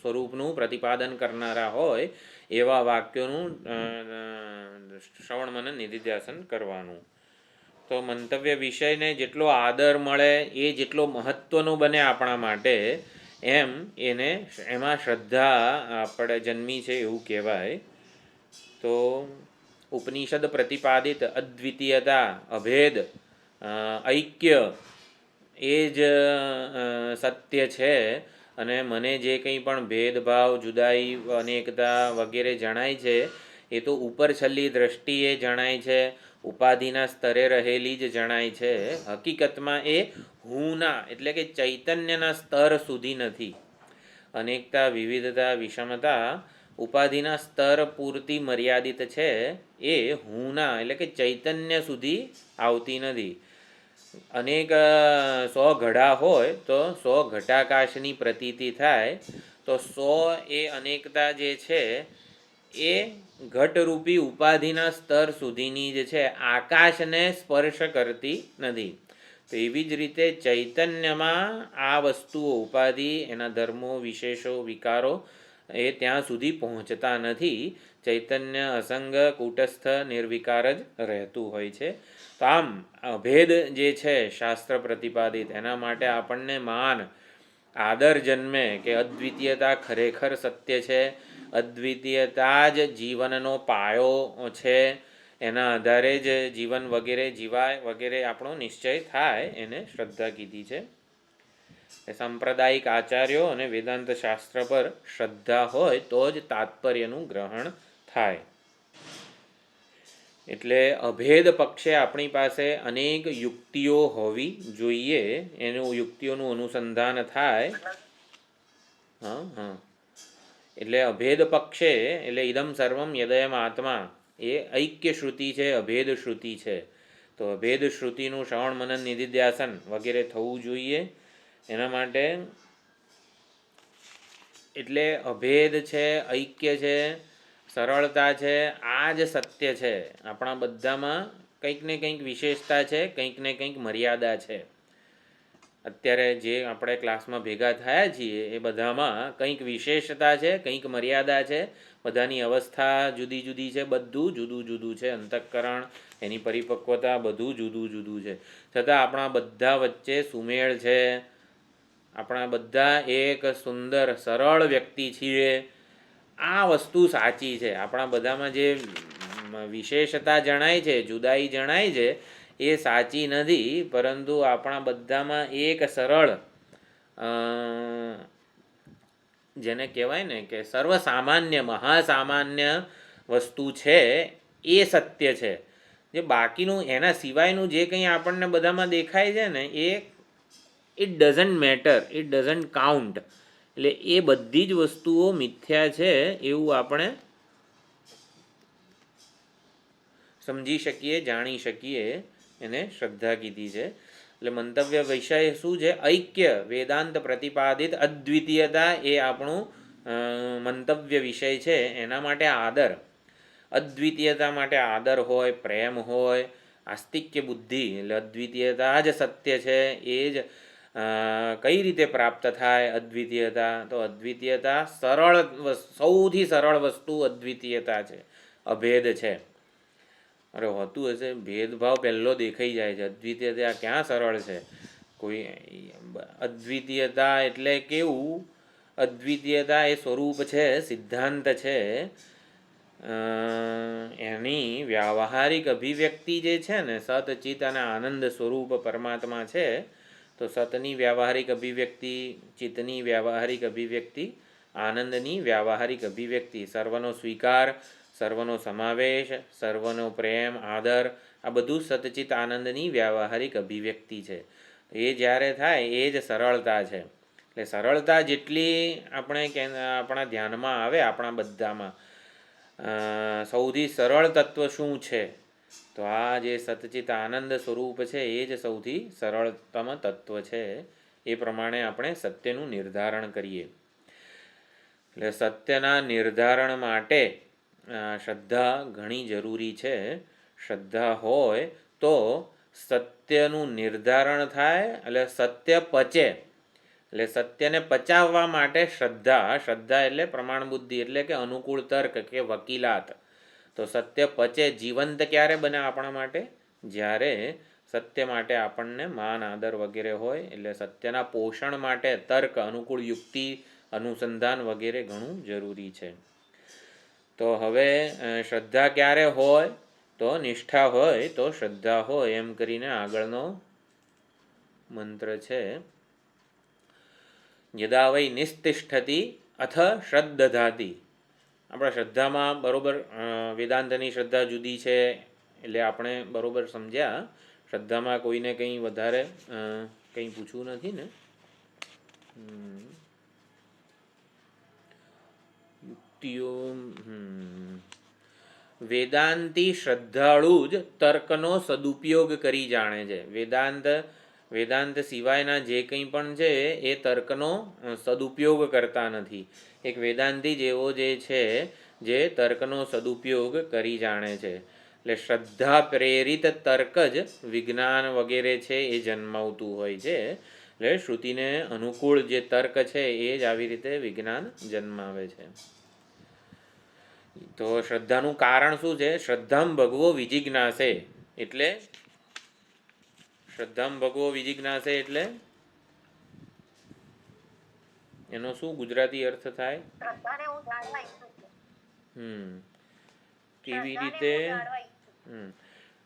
સ્વરૂપનું પ્રતિપાદન કરનારા હોય એવા વાક્યોનું શ્રવણ મનન નિધિધ્યાસન કરવાનું. તો મંતવ્ય વિષયને જેટલો આદર મળે એ જેટલો મહત્વનો બને આપણા માટે, એમાં શ્રદ્ધા આપણે જન્મી છે એવું કહેવાય. તો ઉપનિષદ પ્રતિપાદિત અદ્વિતીયતા, અભેદ, ઐક્ય એ જ સત્ય છે. અને મને જે કંઈ પણ ભેદભાવ, જુદાઈ, અનેકતા વગેરે જણાય છે એ તો ઉપર છેલ્લી દ્રષ્ટિએ જણાય છે, ઉપાધિના સ્તરે રહેલી જ જણાય છે. હકીકતમાં એ હુંના એટલે કે ચૈતન્યના સ્તર સુધી નથી. અનેકતા, વિવિધતા, વિષમતા ઉપાધિના સ્તર પૂરતી મર્યાદિત છે. એ હુંના એટલે કે ચૈતન્ય સુધી આવતી નથી. અનેક 100 ઘડા હોય તો 100 ઘટાકાશની પ્રતીતિ થાય. તો 100 એ અનેકતા જે છે એ ઘટરૂપી ઉપાધિના સ્તર સુધીની જ છે, આકાશને સ્પર્શ કરતી નથી. તો એવી જ રીતે ચૈતન્યમાં આ વસ્તુઓ, ઉપાધિ, એના ધર્મો, વિશેષો, વિકારો એ ત્યાં સુધી પહોંચતા નથી. ચૈતન્ય અસંગ, કૂટસ્થ, નિર્વિકાર જ રહેતું હોય છે. તો આમ અભેદ જે છે શાસ્ત્ર પ્રતિપાદિત, એના માટે આપણને માન, આદર જન્મે કે અદ્વિતીયતા ખરેખર સત્ય છે, અદ્વિતીયતા જ જીવનનો પાયો છે, એના આધારે જ જીવન વગેરે જીવાય વગેરે આપણો નિશ્ચય થાય, એને શ્રદ્ધા કીધી છે. સાંપ્રદાયિક આચાર્યો અને વેદાંત શાસ્ત્ર પર શ્રદ્ધા હોય તો જ તાત્પર્યનું ગ્રહણ થાય. એટલે અભેદ પક્ષે આપણી પાસે અનેક યુક્તિઓ હોવી જોઈએ, એનું યુક્તિઓનું અનુસંધાન થાય. એટલે અભેદ પક્ષે એટલે ઇદમ સર્વમ યદયમ આત્મા એ ઐક્ય શ્રુતિ છે, અભેદ શ્રુતિ છે. તો અભેદ શ્રુતિનું શ્રવણ મનન નિધિધ્યાસન વગેરે થવું જોઈએ. એના માટે એટલે અભેદ છે, ઐક્ય છે, સરળતા છે, આ જ સત્ય છે. આપણા બધામાં કંઈક ને કંઈક વિશેષતા છે, કંઈક ને કંઈક મર્યાદા છે. અત્યારે જે આપણે ક્લાસમાં ભેગા થયા છીએ એ બધામાં કંઈક વિશેષતા છે, કંઈક મર્યાદા છે. બધાની અવસ્થા જુદી જુદી છે, બધું જુદું જુદું છે. અંતઃકરણ, એની પરિપક્વતા બધું જુદું જુદું છે. છતાં આપણા બધા વચ્ચે સુમેળ છે. આપણા બધા એક સુંદર સરળ વ્યક્તિ છીએ. આ વસ્તુ સાચી છે. આપણા બધામાં જે વિશેષતા જણાય છે, જુદાઈ જણાય છે, એ સાચી નથી. પરંતુ આપણા બધામાં એક સરળ, જેને કહેવાય ને કે સર્વસામાન્ય, મહાસામાન્ય વસ્તુ છે, એ સત્ય છે. જે બાકીનું એના સિવાયનું જે કંઈ આપણને બધામાં દેખાય છે ને, it doesn't matter, it doesn't count. એટલે એ બધી જ વસ્તુઓ મિથ્યા છે એવું આપણે સમજી શકીએ, જાણી શકીએ, એને શ્રદ્ધા કીધી છે. એટલે મંતવ્ય વિષય શું છે? ઐક્ય વેદાંત પ્રતિપાદિત અદ્વિતીયતા એ આપણું મંતવ્ય વિષય છે. એના માટે આદર, અદ્વિતીયતા માટે આદર હોય, પ્રેમ હોય, આસ્તિક્ય બુદ્ધિ, એટલે અદ્વિતીયતા જ સત્ય છે. એ જ કઈ રીતે પ્રાપ્ત થાય અદ્વિતીયતા? તો અદ્વિતીયતા સરળ, સૌથી સરળ વસ્તુ અદ્વિતીયતા છે, અભેદ છે. અરે હોતું હશે, ભેદભાવ પહેલો દેખાઈ જાય છે. અદ્વિતીયતા ક્યાં સરળ છે? કોઈ અદ્વિતીયતા એટલે કેવું? અદ્વિતીયતા એ સ્વરૂપ છે, સિદ્ધાંત છે. એની વ્યાવહારિક અભિવ્યક્તિ જે છે ને, સત ચિત અને આનંદ સ્વરૂપ પરમાત્મા છે. તો સતની વ્યાવહારિક અભિવ્યક્તિ, ચિત્તની વ્યાવહારિક અભિવ્યક્તિ, આનંદની વ્યાવહારિક અભિવ્યક્તિ, સર્વનો સ્વીકાર, સર્વનો સમાવેશ, સર્વનો પ્રેમ, આદર, આ બધું સતચિત આનંદની વ્યાવહારિક અભિવ્યક્તિ છે. એ જ્યારે થાય એ જ સરળતા છે. એટલે સરળતા જેટલી આપણા ધ્યાનમાં આવે, આપણા બધામાં સૌથી સરળ તત્વ શું છે? તો આ જે સતચિત આનંદ સ્વરૂપ છે એ જ સૌથી સરળતમ તત્વ છે. એ પ્રમાણે આપણે સત્યનું નિર્ધારણ કરીએ. એટલે સત્યના નિર્ધારણ માટે શ્રદ્ધા ઘણી જરૂરી છે. શ્રદ્ધા હોય તો સત્યનું નિર્ધારણ થાય, એટલે સત્ય પચે. એટલે સત્યને પચાવવા માટે શ્રદ્ધા એટલે પ્રમાણ બુદ્ધિ, એટલે કે અનુકૂળ તર્ક કે વકીલાત. તો સત્ય પચે. જીવંત ક્યારે બને આપણા માટે? જ્યારે સત્ય માટે આપણને માન, આદર વગેરે હોય. એટલે સત્યના પોષણ માટે તર્ક, અનુકૂળ યુક્તિ, અનુસંધાન વગેરે ઘણું જરૂરી છે. તો હવે શ્રદ્ધા ક્યારે હોય? તો નિષ્ઠા હોય તો શ્રદ્ધા હોય, એમ કરીને આગળનો મંત્ર છે. યદા વૈ નિસ્તિષ્ઠતિ અથ શ્રદ્ધધાતિ. આપણા શ્રદ્ધામાં બરોબર વેદાંતની શ્રદ્ધા જુદી છે, એટલે આપણે બરોબર સમજ્યા. શ્રદ્ધામાં કોઈને કંઈ વધારે કંઈ પૂછવું નથી ને? યુક્તિઓ વેદાંતી શ્રદ્ધાળુ જ તર્કનો સદુપયોગ કરી જાણે છે. વેદાંત સિવાયના જે કંઈ પણ છે એ તર્કનો સદુપયોગ કરતા નથી. એક વેદાંતી જેવો જે છે જે તર્કનો સદુપયોગ કરી જાણે છે. એટલે શ્રદ્ધા પ્રેરિત તર્ક જ વિજ્ઞાન વગેરે છે એ જન્માવતું હોય છે. એટલે શ્રુતિને અનુકૂળ જે તર્ક છે એ જ આવી રીતે વિજ્ઞાન જન્માવે છે. તો શ્રદ્ધાનું કારણ શું છે? શ્રદ્ધામ ભગવો વિજિજ્ઞાસે. એટલે શ્રદ્ધામ ભગવો વિજિજ્ઞાસે એટલે એનો શું ગુજરાતી અર્થ થાય? કેવી રીતે?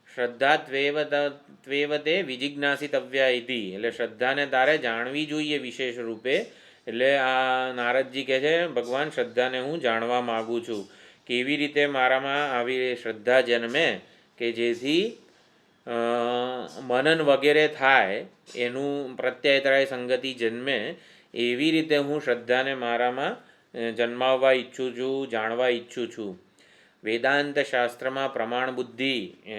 શ્રદ્ધા ત્વેવતે વિજિજ્ઞાસિતવ્યા ઇતિ. એટલે શ્રદ્ધાને તારે જાણવી જોઈએ વિશેષ રૂપે. એટલે આ નારદજી કહે છે, ભગવાન શ્રદ્ધાને હું જાણવા માગું છું. કેવી રીતે મારામાં આવી શ્રદ્ધા જન્મે કે જેથી મનન વગેરે થાય, એનું પ્રત્યયતરાય સંગતિ જન્મે. એવી રીતે હું શ્રદ્ધાને મારામાં જન્માવવા ઈચ્છું છું, જાણવા ઈચ્છું છું. વેદાંત શાસ્ત્રમાં પ્રમાણ બુદ્ધિ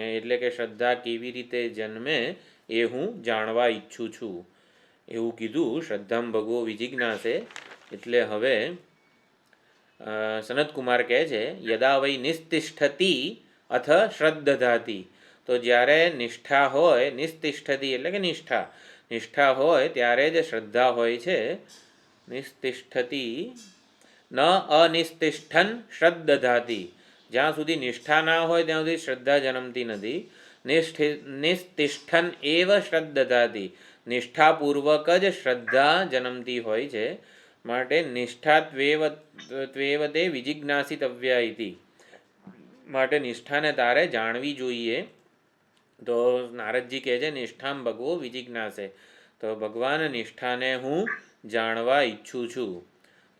એટલે કે શ્રદ્ધા કેવી રીતે જન્મે એ હું જાણવા ઈચ્છું છું, એવું કીધું. શ્રદ્ધામ ભગવો વિજિજ્ઞાસે. એટલે હવે સનતકુમાર કહે છે, યદા વૈ નિસ્તિષ્ઠતિ અથ શ્રદ્ધધાતિ. તો જ્યારે નિષ્ઠા હોય, નિસ્તિષ્ઠતિ એટલે કે નિષ્ઠા હોય ત્યારે જ શ્રદ્ધા હોય છે. નિસ્તિષ્ઠતિ ન અનિસ્તિષ્ઠન શ્રદ્ધધાતિ. જ્યાં સુધી નિષ્ઠા ના હોય ત્યાં સુધી શ્રદ્ધા જન્મતી નથી. નિસ્તિષ્ઠન એવ શ્રદ્ધધાતિ. નિષ્ઠાપૂર્વક જ શ્રદ્ધા જન્મતી હોય છે. માટે નિષ્ઠા ત્વેવતે વિજિજ્ઞાસિતવ્યા ઇતિ. માટે નિષ્ઠાને તારે જાણવી જોઈએ. તો નારદજી કહે છે, નિષ્ઠામ ભગવો વિજિજ્ઞાસે. તો ભગવાન નિષ્ઠાને હું જાણવા ઈચ્છું છું.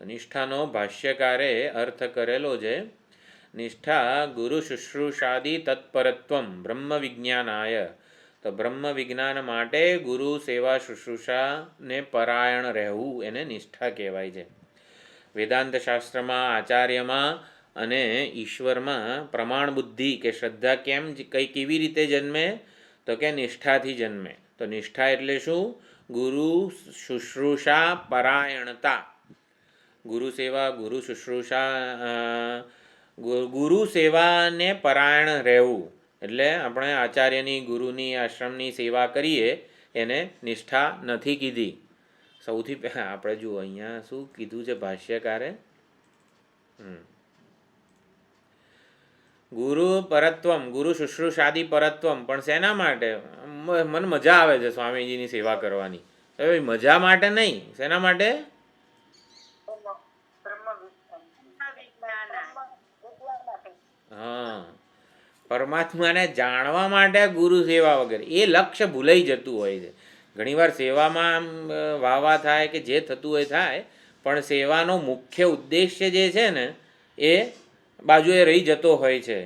નિષ્ઠાનો ભાષ્યકારે અર્થ કરેલો છે. નિષ્ઠા ગુરુ શુશ્રૂષાદિ તત્પરત્વમ બ્રહ્મ વિજ્ઞાનાય. તો બ્રહ્મ વિજ્ઞાન માટે ગુરુ સેવા શુશ્રૂષાને પરાયણ રહેવું એને નિષ્ઠા કહેવાય છે. વેદાંત શાસ્ત્રમાં, આચાર્યમાં અને ઈશ્વરમાં પ્રમાણ બુદ્ધિ કે શ્રદ્ધા કેવી રીતે જન્મે? તો કે નિષ્ઠાથી જન્મે. તો નિષ્ઠા એટલે શું? ગુરુ શુશ્રૂષા પરાયણતા. ગુરુ સેવા, ગુરુ શુશ્રૂષા, ગુરુ સેવાને પરાયણ રહેવું. એટલે આપણે આચાર્યની, ગુરુની, આશ્રમની સેવા કરીએ એને નિષ્ઠા નથી કીધી. સૌથી પહેલાં આપણે જુઓ અહીંયા શું કીધું છે ભાષ્યકારે. ગુરુ પરત્વમ, ગુરુ શુશ્રૂષાદિ પરત્વમ. પણ શેના માટે? મને મજા આવે છે સ્વામીજીની સેવા કરવાની. હવે મજા માટે નહીં, શેના માટે? હા, પરમાત્માને જાણવા માટે ગુરુ સેવા વગેરે. એ લક્ષ્ય ભૂલાઈ જતું હોય છે ઘણીવાર. સેવામાં વાવા થાય કે જે થતું હોય થાય, પણ સેવાનો મુખ્ય ઉદ્દેશ્ય જે છે ને એ બાજુએ રહી જતો હોય છે.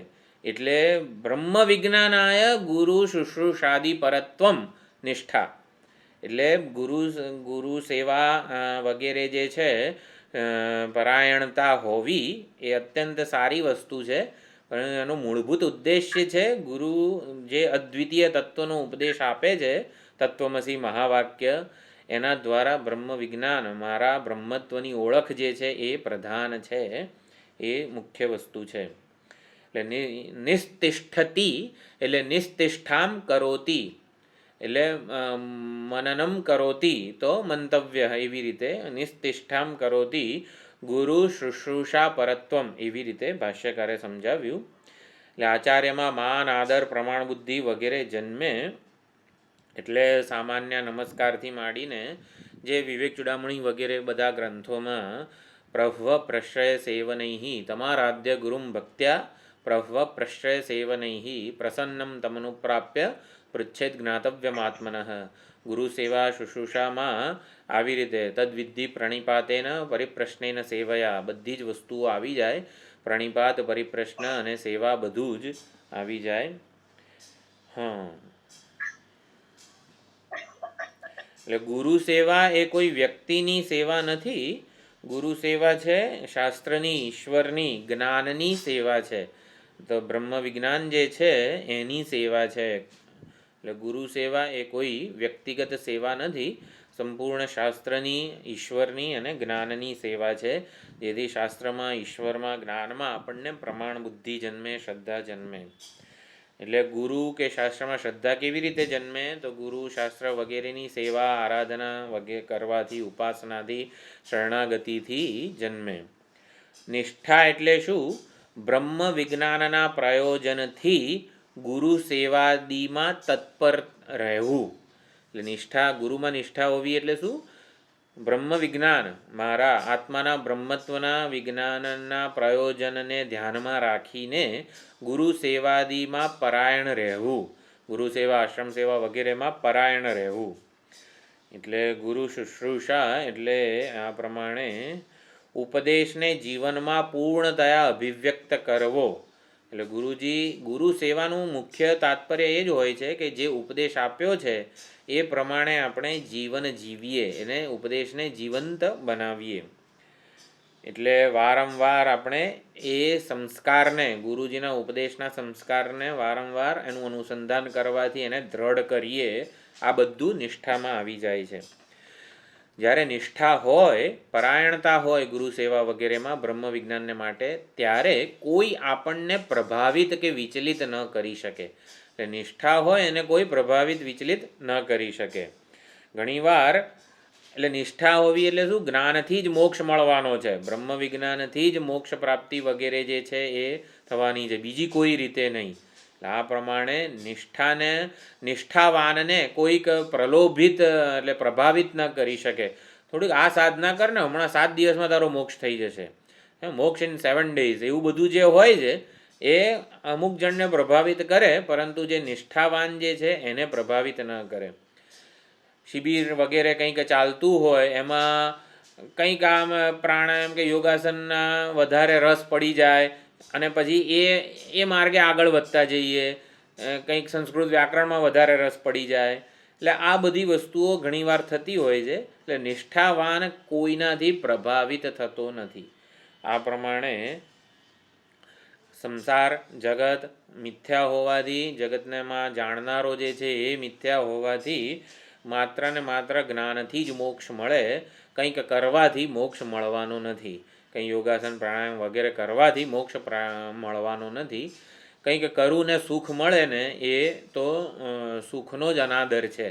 એટલે બ્રહ્મ વિજ્ઞાનાય ગુરુ શુશ્રૂષાદિ પરત્વમ નિષ્ઠા. એટલે ગુરુ સેવા વગેરે જે છે પરાયણતા હોવી એ અત્યંત સારી વસ્તુ છે. પણ એનો મૂળભૂત ઉદ્દેશ્ય છે ગુરુ જે અદ્વિતીય તત્વનો ઉપદેશ આપે છે, તત્વમસી મહાવાક્ય, એના દ્વારા બ્રહ્મ વિજ્ઞાન, મારા બ્રહ્મત્વની ઓળખ જે છે એ પ્રધાન છે, એ મુખ્ય વસ્તુ છે. એટલે નિસ્તિષ્ઠતી એટલે નિસ્તિષ્ઠામ કરોતી, એટલે મનનમ કરોતી તો મંતવ્ય, એવી રીતે નિસ્તિષ્ઠામ કરોતી ગુરુ શુશ્રૂષા પરત્વમ, એવી રીતે ભાષ્યકારે સમજાવ્યું. એટલે આચાર્યમાં માન, આદર, પ્રમાણ બુદ્ધિ વગેરે જન્મે. એટલે સામાન્ય નમસ્કારથી માંડીને જે વિવેક ચૂડામણી વગેરે બધા ગ્રંથોમાં પ્રભવ પ્રશ્રય સેવનૈ તમારાધ્ય ગુરુમ ભક્ત્યા પ્રભવ પ્રશ્રય સેવનૈ પ્રસન્નમ તમનુપ્રાપ્ય પૃચ્છેદ જ્ઞાતવ્યમાત્મનઃ. ગુરુ સેવા શુશ્રૂષામાં આવી રીતે તદ્વિધિ પ્રણિપાતેન પરિપ્રશ્નેન સેવયા, બધી જ વસ્તુઓ આવી જાય. પ્રણિપાત, પરિપ્રશ્ન અને સેવા બધું જ આવી જાય. એટલે ગુરુ સેવા એ કોઈ વ્યક્તિની સેવા નથી. ગુરુ સેવા છે શાસ્ત્રની, ઈશ્વરની, જ્ઞાનની સેવા છે. તો બ્રહ્મ વિજ્ઞાન જે છે એની સેવા છે. એટલે ગુરુ સેવા એ કોઈ વ્યક્તિગત સેવા નથી, સંપૂર્ણ શાસ્ત્રની, ઈશ્વરની અને જ્ઞાનની સેવા છે. જેથી શાસ્ત્રમાં, ઈશ્વરમાં, જ્ઞાનમાં આપણને પ્રમાણ બુદ્ધિ જન્મે, શ્રદ્ધા જન્મે. એટલે ગુરુ કે શાસ્ત્રમાં શ્રદ્ધા કેવી રીતે જન્મે? તો ગુરુ શાસ્ત્ર વગેરેની સેવા, આરાધના વગેરે કરવાથી, ઉપાસનાથી, શરણાગતિથી જન્મે. નિષ્ઠા એટલે શું? બ્રહ્મ વિજ્ઞાનના પ્રયોજનથી ગુરુ સેવાદીમાં તત્પર રહેવું. એટલે નિષ્ઠા, ગુરુમાં નિષ્ઠા હોવી એટલે શું? બ્રહ્મ વિજ્ઞાન, મારા આત્માના બ્રહ્મત્વના વિજ્ઞાનના પ્રયોજનને ધ્યાનમાં રાખીને ગુરુ સેવાદીમાં પરાયણ રહેવું. ગુરુ સેવા, આશ્રમ સેવા વગેરેમાં પરાયણ રહેવું. એટલે ગુરુ શુશ્રૂષા એટલે આ પ્રમાણે ઉપદેશને જીવનમાં પૂર્ણતયા અભિવ્યક્ત કરવો. એટલે ગુરુ સેવાનું મુખ્ય તાત્પર્ય એ જ હોય છે કે જે ઉપદેશ આપ્યો છે એ પ્રમાણે આપણે જીવન જીવીએ, એને ઉપદેશને જીવંત બનાવીએ. એટલે વારંવાર આપણે એ સંસ્કારને, ગુરુજીના ઉપદેશના સંસ્કારને વારંવાર એનું અનુસંધાન કરવાથી એને દ્રઢ કરીએ. આ બધું નિષ્ઠામાં આવી જાય છે. જ્યારે નિષ્ઠા હોય, પરાયણતા હોય ગુરુ સેવા વગેરેમાં બ્રહ્મ વિજ્ઞાનને માટે, ત્યારે કોઈ આપણને પ્રભાવિત કે વિચલિત ન કરી શકે. એટલે નિષ્ઠા હોય એને કોઈ પ્રભાવિત, વિચલિત ન કરી શકે. ઘણીવાર એટલે નિષ્ઠા હોવી એટલે શું? જ્ઞાનથી જ મોક્ષ મળવાનો છે. બ્રહ્મ વિજ્ઞાનથી જ મોક્ષ પ્રાપ્તિ વગેરે જે છે એ થવાની છે, બીજી કોઈ રીતે નહીં. આ પ્રમાણે નિષ્ઠાવાનને કોઈક પ્રલોભિત એટલે પ્રભાવિત ન કરી શકે. થોડીક આ સાધના કર ને, હમણાં 7 દિવસમાં તારો મોક્ષ થઈ જશે, મોક્ષ ઇન 7 days, એવું બધું જે હોય છે એ અમુક જણને પ્રભાવિત કરે, પરંતુ જે નિષ્ઠાવાન જે છે એને પ્રભાવિત ન કરે. શિબિર વગેરે કંઈક ચાલતું હોય, એમાં કંઈક આમ પ્રાણાયામ કે યોગાસનના વધારે રસ પડી જાય અને પછી એ માર્ગે આગળ વધતા જઈએ. કંઈક સંસ્કૃત વ્યાકરણમાં વધારે રસ પડી જાય એટલે આ બધી વસ્તુઓ ઘણીવાર થતી હોય છે. એટલે નિષ્ઠાવાન કોઈનાથી પ્રભાવિત થતો નથી. આ પ્રમાણે સંસાર જગત મિથ્યા હોવાથી, જગતનેમાં જાણનારો જે છે એ મિથ્યા હોવાથી માત્ર ને માત્ર જ્ઞાનથી જ મોક્ષ મળે. કંઈક કરવાથી મોક્ષ મળવાનો નથી. કંઈ યોગાસન પ્રાણાયામ વગેરે કરવાથી મોક્ષ મળવાનો નથી. કંઈક કરવું ને સુખ મળે ને એ તો સુખનો જ અનાદર છે.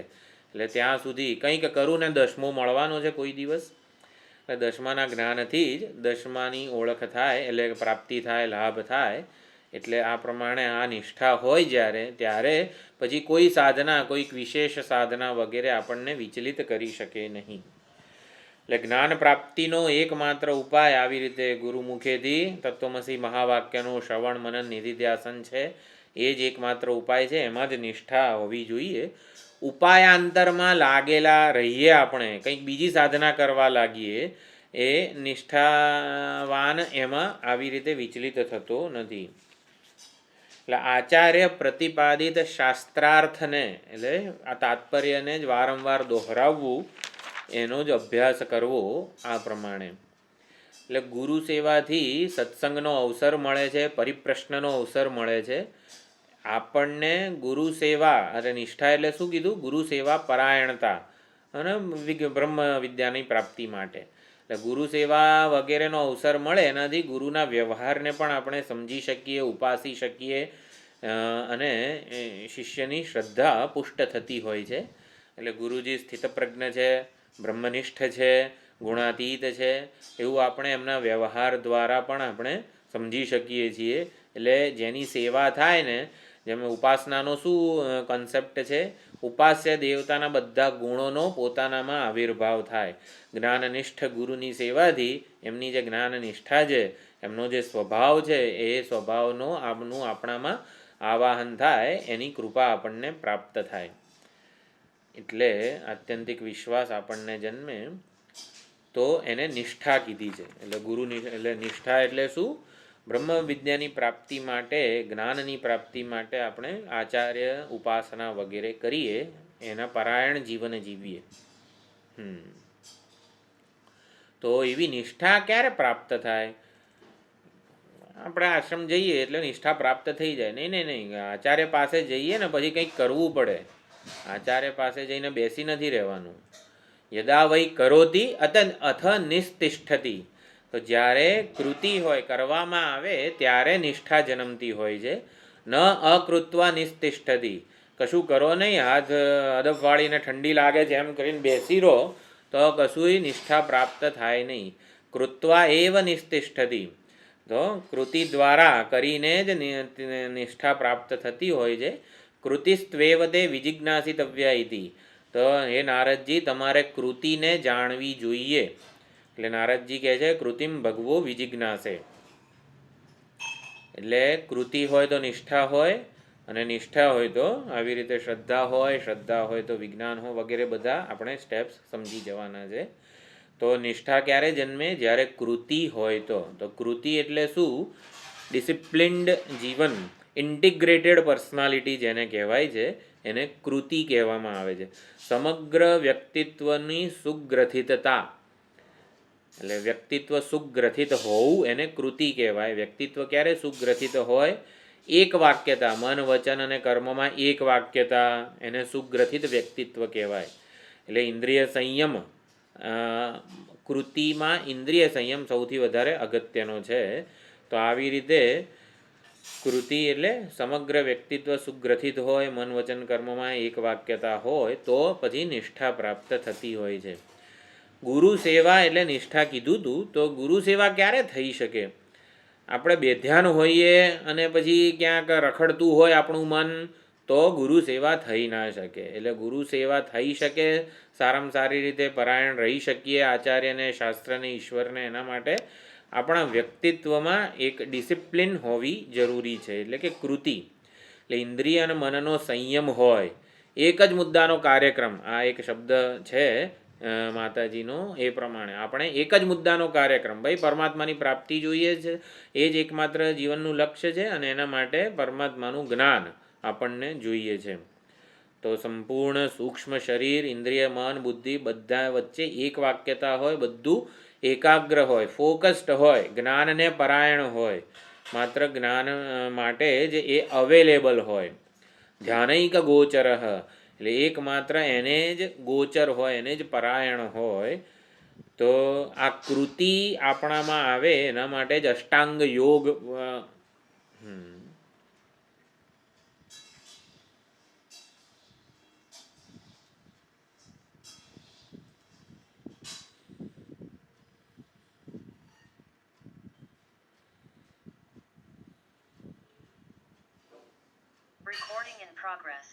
એટલે ત્યાં સુધી કંઈક કરું ને દસમો મળવાનો છે કોઈ દિવસ. એટલે દસમાના જ્ઞાનથી જ દસમાની ઓળખ થાય, એટલે પ્રાપ્તિ થાય, લાભ થાય. એટલે આ પ્રમાણે આ નિષ્ઠા હોય જ્યારે, ત્યારે પછી કોઈ સાધના, કોઈક વિશેષ સાધના વગેરે આપણને વિચલિત કરી શકે નહીં. એટલે જ્ઞાન પ્રાપ્તિનો એકમાત્ર ઉપાય આવી રીતે ગુરુમુખેથી તત્વમસી મહાવાક્યનું શ્રવણ મનન નિધિધ્યાસન છે. એ જ એકમાત્ર ઉપાય છે. એમાં જ નિષ્ઠા હોવી જોઈએ. ઉપાયાંતરમાં લાગેલા રહીએ આપણે, કંઈક બીજી સાધના કરવા લાગીએ, એ નિષ્ઠાવાન એમાં આવી રીતે વિચલિત થતો નથી. એટલે આચાર્ય પ્રતિપાદિત શાસ્ત્રાર્થને, એટલે આ તાત્પર્યને જ વારંવાર દોહરાવવું, એનો જ અભ્યાસ કરવો આ પ્રમાણે. એટલે ગુરુ સેવાથી સત્સંગનો અવસર મળે છે, પરિપ્રશ્નનો અવસર મળે છે. આપણને ગુરુ સેવા, અરે નિષ્ઠા એટલે શું કીધું? ગુરુ સેવા પરાયણતા અને બ્રહ્મ વિદ્યાની પ્રાપ્તિ માટે. એટલે ગુરુ સેવા વગેરેનો અવસર મળે, એનાથી ગુરુના વ્યવહારને પણ આપણે સમજી શકીએ, ઉપાસી શકીએ અને શિષ્યની શ્રદ્ધા પુષ્ટ થતી હોય છે. એટલે ગુરુજી સ્થિતપ્રજ્ઞ છે, બ્રહ્મનિષ્ઠ છે, ગુણાતીત છે, એવું આપણે એમના વ્યવહાર દ્વારા પણ આપણે સમજી શકીએ છીએ. એટલે જેની સેવા થાય ને, જેમ ઉપાસનાનો શું કન્સેપ્ટ છે? ઉપાસ્ય દેવતાના બધા ગુણોનો પોતાનામાં આવિર્ભાવ થાય. જ્ઞાનનિષ્ઠ ગુરુની સેવાથી એમની જે જ્ઞાનનિષ્ઠા છે, એમનો જે સ્વભાવ છે, એ સ્વભાવનો આપણામાં આવાહન થાય, એની કૃપા આપણને પ્રાપ્ત થાય. એટલે આત્યંતિક વિશ્વાસ આપણને જન્મે તો એને નિષ્ઠા કીધી છે. એટલે એટલે નિષ્ઠા એટલે શું? બ્રહ્મ વિદ્યાની પ્રાપ્તિ માટે, જ્ઞાનની પ્રાપ્તિ માટે આપણે આચાર્ય ઉપાસના વગેરે કરીએ, એના પરાયણ જીવન જીવીએ. તો એવી નિષ્ઠા ક્યારે પ્રાપ્ત થાય? આપણે આશ્રમ જઈએ એટલે નિષ્ઠા પ્રાપ્ત થઈ જાય? નહીં. આચાર્ય પાસે જઈએ ને પછી કંઈક કરવું પડે. આચાર્ય પાસે જઈને બેસી નથી રહેવાનું. યદા વૈ કરોતિ અથ નિસ્તિષ્ઠતિ. તો જ્યારે કૃતિ હોય, કરવામાં આવે, ત્યારે નિષ્ઠા જન્મતી હોય છે. ન અકૃત્વા નિસ્તિષ્ઠતિ. કશું કરો નહીં, હાથ અદબ વાળીને ઠંડી લાગે છે એમ કરીને બેસી રહો તો કશું નિષ્ઠા પ્રાપ્ત થાય નહીં. કૃત્વા એવ નિસ્તિષ્ઠતિ. તો કૃતિ દ્વારા કરીને જ નિષ્ઠા પ્રાપ્ત થતી હોય છે. કૃતિસ્ત્વેવ તે વિજિજ્ઞાસિતવ્યા ઇતિ. તો હે નારદજી, તમારે કૃતિને જાણવી જોઈએ. એટલે નારદજી કહે છે કૃતિમ ભગવો વિજિજ્ઞાસે. એટલે કૃતિ હોય તો નિષ્ઠા હોય, અને નિષ્ઠા હોય તો આવી રીતે શ્રદ્ધા હોય તો વિજ્ઞાન હોય, વગેરે બધા આપણે સ્ટેપ્સ સમજી જવાના છે. તો નિષ્ઠા ક્યારે જન્મે? જ્યારે કૃતિ હોય તો. કૃતિ એટલે શું? ડિસિપ્લિન્ડ જીવન, ઇન્ટિગ્રેટેડ પર્સનાલિટી જેને કહેવાય છે, એને કૃતિ કહેવામાં આવે છે. સમગ્ર વ્યક્તિત્વની સુગ્રથિતતા, એટલે વ્યક્તિત્વ સુગ્રથિત હોવું એને કૃતિ કહેવાય. વ્યક્તિત્વ ક્યારે સુગ્રથિત હોય? એક વાક્યતા, મન વચન અને કર્મમાં એક વાક્યતા, એને સુગ્રથિત વ્યક્તિત્વ કહેવાય. એટલે ઇન્દ્રિય સંયમ, કૃતિમાં ઇન્દ્રિય સંયમ સૌથી વધારે અગત્યનો છે. તો આવી રીતે કૃતિ એટલે સમગ્ર વ્યક્તિત્વ સુગ્રથિત હોય, મન વચન કર્મમાં એક વાક્યતા હોય, તો પછી નિષ્ઠા પ્રાપ્ત થતી હોય છે. ગુરુ સેવા એટલે નિષ્ઠા કીધું હતું. તો ગુરુ સેવા ક્યારે થઈ શકે? આપણે બેધ્યાન હોઈએ અને પછી ક્યાંક રખડતું હોય આપણું મન, તો ગુરુ સેવા થઈ ના શકે. એટલે ગુરુ સેવા થઈ શકે, સારામાં સારી રીતે પરાયણ રહી શકીએ આચાર્યને, શાસ્ત્રને, ઈશ્વરને, એના માટે આપણા વ્યક્તિત્વમાં એક ડિસિપ્લિન હોવી જરૂરી છે. એટલે કે કૃતિ, એટલે ઇન્દ્રિય અને મનનો સંયમ હોય. એક જ મુદ્દાનો કાર્યક્રમ, આ એક શબ્દ છે માતાજીનો, એ પ્રમાણે આપણે એક જ મુદ્દાનો કાર્યક્રમ, ભાઈ પરમાત્માની પ્રાપ્તિ જોઈએ છે, એ જ એકમાત્ર જીવનનું લક્ષ્ય છે, અને એના માટે પરમાત્માનું જ્ઞાન આપણને જોઈએ છે. તો સંપૂર્ણ સૂક્ષ્મ શરીર, ઇન્દ્રિય, મન, બુદ્ધિ બધા વચ્ચે એક વાક્યતા હોય, બધું એકાગ્ર હોય, ફોકસ્ડ હોય, જ્ઞાનને પરાયણ હોય, માત્ર જ્ઞાન માટે જ એ અવેલેબલ હોય. ધ્યાનૈક ગોચર, એટલે એકમાત્ર એને જ ગોચર હોય, એને જ પરાયણ હોય. તો આ કૃતિ આપણામાં આવે એના માટે જ અષ્ટાંગ યોગ. Recording in progress.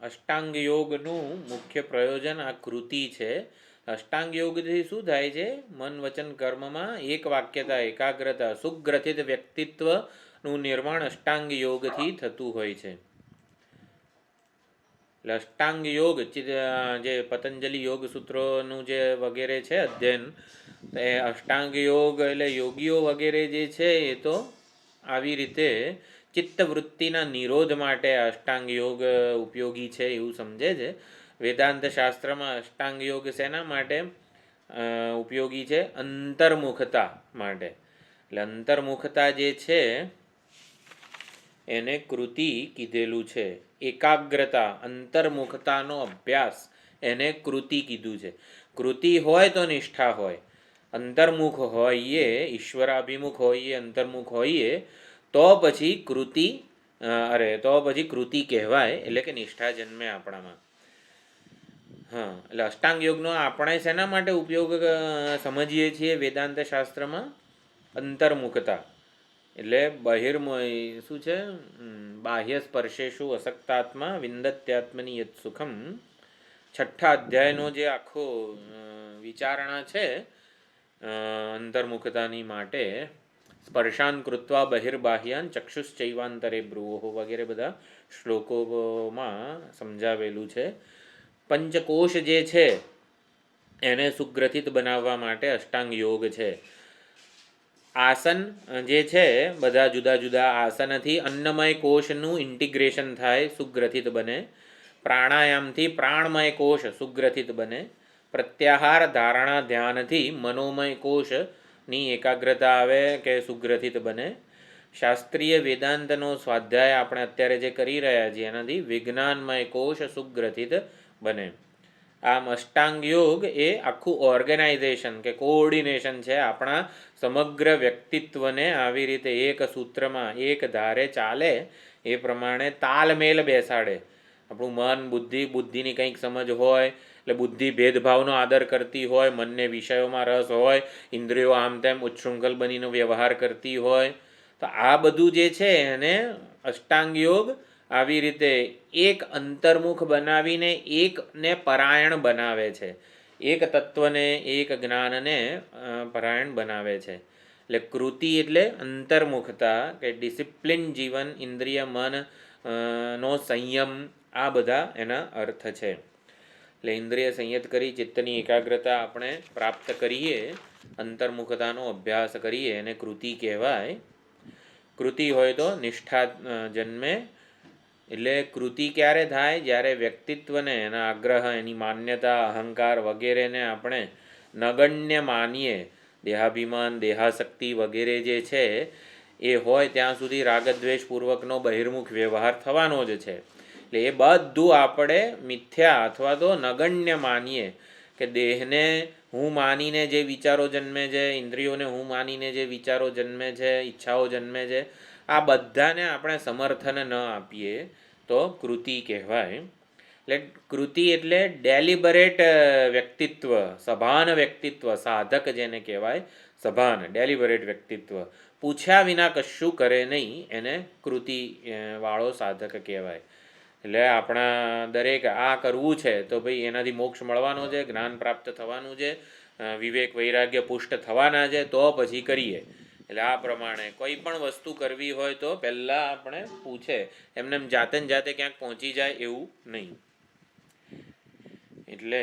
અષ્ટાંગ યોગનું મુખ્ય પ્રયોજન આ કૃતિ છે. અષ્ટાંગ યોગથી શું થાય છે? મન, વચન, કર્મમાં એક વાક્યતા, એકાગ્રતા, સુગ્રથિત વ્યક્તિત્વનું નિર્માણ અષ્ટાંગ યોગથી થતું હોય છે. એટલે અષ્ટાંગ યોગ જે પતંજલિ યોગ સૂત્રોનું જે વગેરે છે અધ્યયન, એ અષ્ટાંગ યોગ એટલે યોગીઓ વગેરે જે છે એ તો આવી રીતે ચિત્તવૃત્તિના નિરોધ માટે અષ્ટાંગ યોગ ઉપયોગી છે એવું સમજે છે. વેદાંત શાસ્ત્રમાં અષ્ટાંગ યોગ શેના માટે ઉપયોગી છે? અંતર્મુખતા માટે. એટલે અંતર્મુખતા જે છે એને કૃતિ કીધેલું છે. એકાગ્રતા, અંતર્મુખતાનો અભ્યાસ એને કૃતિ કીધું છે. કૃતિ હોય તો નિષ્ઠા હોય. અંતર્મુખ હોઈએ, ઈશ્વરાભિમુખ હોઈએ, અંતર્મુખ હોઈએ તો પછી કૃતિ કહેવાય, એટલે કે નિષ્ઠા જન્મે આપણામાં. એટલે અષ્ટાંગ યોગનો આપણે શેના માટે ઉપયોગ સમજીએ છીએ વેદાંત શાસ્ત્રમાં? અંતર્મુખતા. એટલે શું છે? બાહ્ય સ્પર્શેષુ અસક્તાત્મા વિંદત્યાત્મની યત સુખમ. 6ઠ્ઠા અધ્યાયનો જે આખો વિચારણા છે અંતર્મુખતાની માટે, સ્પર્શાન કૃત્વા બહિર્બાહ્યાન ચક્ષુશ્ચૈવાંતરે બ્રુવોઃ વગેરે બધા શ્લોકોમાં સમજાવેલું છે. પંચકોશ જે છે એને સુગ્રથિત બનાવવા માટે અષ્ટાંગ યોગ છે. આસન જે છે, બધા જુદા જુદા આસનથી અન્નમય કોષનું ઇન્ટિગ્રેશન થાય, સુગ્રથિત બને. પ્રાણાયામથી પ્રાણમય કોષ સુગ્રથિત બને. પ્રત્યાહાર, ધારણા, ધ્યાનથી મનોમય કોષની એકાગ્રતા આવે કે સુગ્રથિત બને. શાસ્ત્રીય વેદાંતનો સ્વાધ્યાય આપણે અત્યારે જે કરી રહ્યા છીએ એનાથી વિજ્ઞાનમય કોષ સુગ્રથિત બને. આમ અષ્ટાંગ યોગ એ આખું ઓર્ગેનાઇઝેશન કે કોઓર્ડિનેશન છે આપણા સમગ્ર વ્યક્તિત્વને આવી રીતે એક સૂત્રમાં, એક ધારે ચાલે એ પ્રમાણે તાલમેલ બેસાડે. આપણું મન, બુદ્ધિની કંઈક સમજ હોય એટલે બુદ્ધિ ભેદભાવનો આદર કરતી હોય, મનને વિષયોમાં રસ હોય, ઇન્દ્રિયો આમ તેમ ઉચ્છૃંખલ બનીને વ્યવહાર કરતી હોય. તો આ બધું જે છે એને અષ્ટાંગ યોગ આવી રીતે એક અંતર્મુખ બનાવીને એકને પરાયણ બનાવે છે. એક તત્વને, એક જ્ઞાનને પરાયણ બનાવે છે. એટલે કૃતિ એટલે અંતર્મુખતા કે ડિસિપ્લિન જીવન, ઇન્દ્રિય, મન નો સંયમ, આ બધા એના અર્થ છે. એટલે ઇન્દ્રિય સંયત કરી ચિત્તની એકાગ્રતા આપણે પ્રાપ્ત કરીએ, અંતર્મુખતાનો અભ્યાસ કરીએ એને કૃતિ કહેવાય. કૃતિ હોય તો નિષ્ઠા જન્મે. એટલે કૃતિ ક્યારે થાય? જ્યારે વ્યક્તિત્વને, એના આગ્રહ, એની માન્યતા, અહંકાર વગેરેને આપણે નગણ્ય માનીએ. દેહાભિમાન, દેહાશક્તિ વગેરે જે છે એ હોય ત્યાં સુધી રાગદ્વેષપૂર્વકનો બહિર્મુખ વ્યવહાર થવાનો જ છે. એટલે એ બધું આપણે મિથ્યા અથવા તો નગણ્ય માનીએ કે દેહને હું માનીને જે વિચારો જન્મે છે, ઇન્દ્રિયોને હું માનીને જે વિચારો જન્મે છે, ઈચ્છાઓ જન્મે છે, આ બધાને આપણે સમર્થન ન આપીએ તો કૃતિ કહેવાય. એટલે કૃતિ એટલે ડેલિબરેટ વ્યક્તિત્વ, સભાન વ્યક્તિત્વ, સાધક જેને કહેવાય, સભાન ડેલિબરેટ વ્યક્તિત્વ, પૂછ્યા વિના કશું કરે નહીં, એને કૃતિ વાળો સાધક કહેવાય. એટલે આપણા દરેક આ કરવું છે તો ભાઈ એનાથી મોક્ષ મળવાનો છે, જ્ઞાન પ્રાપ્ત થવાનું છે, વિવેક વૈરાગ્ય પુષ્ટ થવાના છે, તો પછી કરીએ. એટલે આ પ્રમાણે કોઈ પણ વસ્તુ કરવી હોય તો પહેલાં આપણે પૂછે, એમને જાતે ને જાતે ક્યાંક પહોંચી જાય એવું નહીં. એટલે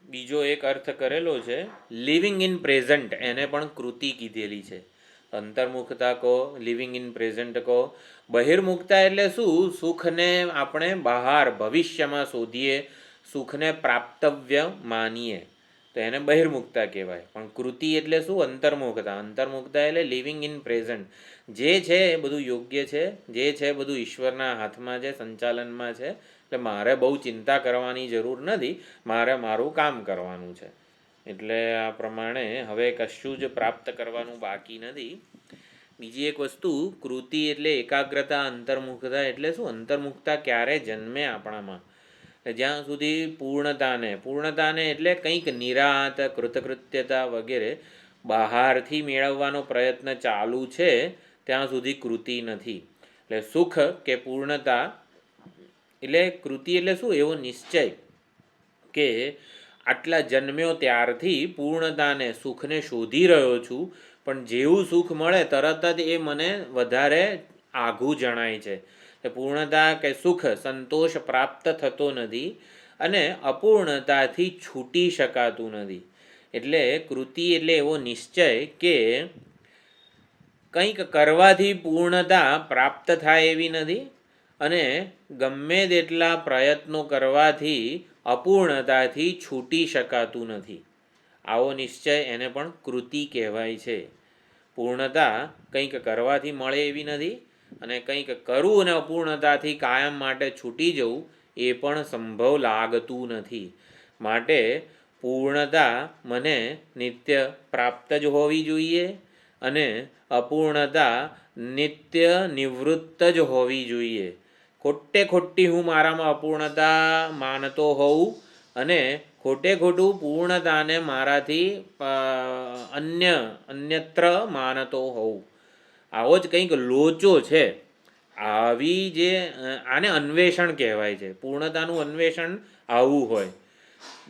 બીજો એક અર્થ કરેલો છે લિવિંગ ઇન પ્રેઝન્ટ, એને પણ કૃતિ કીધેલી છે. અંતર્મુખતા કહો, લિવિંગ ઇન પ્રેઝન્ટ કહો. બહિર્મુખતા એટલે શું? સુખને આપણે બહાર ભવિષ્યમાં શોધીએ, સુખને પ્રાપ્તવ્ય માનીએ, તો એને બહિર્મુખતા કહેવાય. પણ કૃતિ એટલે શું? અંતર્મુખતા. અંતર્મુખતા એટલે લિવિંગ ઇન પ્રેઝન્ટ, જે છે એ બધું યોગ્ય છે, જે છે બધું ઈશ્વરના હાથમાં છે, સંચાલનમાં છે, એટલે મારે બહુ ચિંતા કરવાની જરૂર નથી, મારે મારું કામ કરવાનું છે. એટલે આ પ્રમાણે હવે કશું જ પ્રાપ્ત કરવાનું બાકી નથી. બીજી એક વસ્તુ, કૃતિ એટલે એકાગ્રતા, અંતર્મુખતા એટલે શું? અંતર્મુખતા ક્યારે જન્મે આપણામાં? જ્યાં સુધી પૂર્ણતાને એટલે કંઈક નિરાત, કૃતકૃત્યતા વગેરે બહારથી મેળવવાનો પ્રયત્ન ચાલુ છે ત્યાં સુધી કૃતિ નથી. એટલે સુખ કે પૂર્ણતા એટલે કૃતિ એટલે શું? એવો નિશ્ચય કે આટલા જન્મ્યો ત્યારથી પૂર્ણતાને, સુખને શોધી રહ્યો છું, પણ જેવું સુખ મળે તરત જ એ મને વધારે આઘું જણાય છે. પૂર્ણતા કે સુખ, સંતોષ પ્રાપ્ત થતો નથી અને અપૂર્ણતાથી છૂટી શકાતું નથી. એટલે કૃતિ એટલે એવો નિશ્ચય કે કંઈક કરવાથી પૂર્ણતા પ્રાપ્ત થાય એવી નથી અને ગમે તેટલા પ્રયત્નો કરવાથી અપૂર્ણતાથી છૂટી શકાતું નથી. આવો નિશ્ચય એને પણ કૃતિ કહેવાય છે. પૂર્ણતા કંઈક કરવાથી મળે એવી નથી અને કંઈક કરવું અને અપૂર્ણતાથી કાયમ માટે છૂટી જવું એ પણ સંભવ લાગતું નથી. માટે પૂર્ણતા મને નિત્ય પ્રાપ્ત જ હોવી જોઈએ અને અપૂર્ણતા નિત્ય નિવૃત્ત જ હોવી જોઈએ. ખોટી હું મારામાં અપૂર્ણતા માનતો હોઉં અને ખોટું પૂર્ણતાને મારાથી અન્યત્ર માનતો હોઉં, આવો જ કંઈક લોચો છે. આવી જે આને અન્વેષણ કહેવાય છે. પૂર્ણતાનું અન્વેષણ આવું હોય.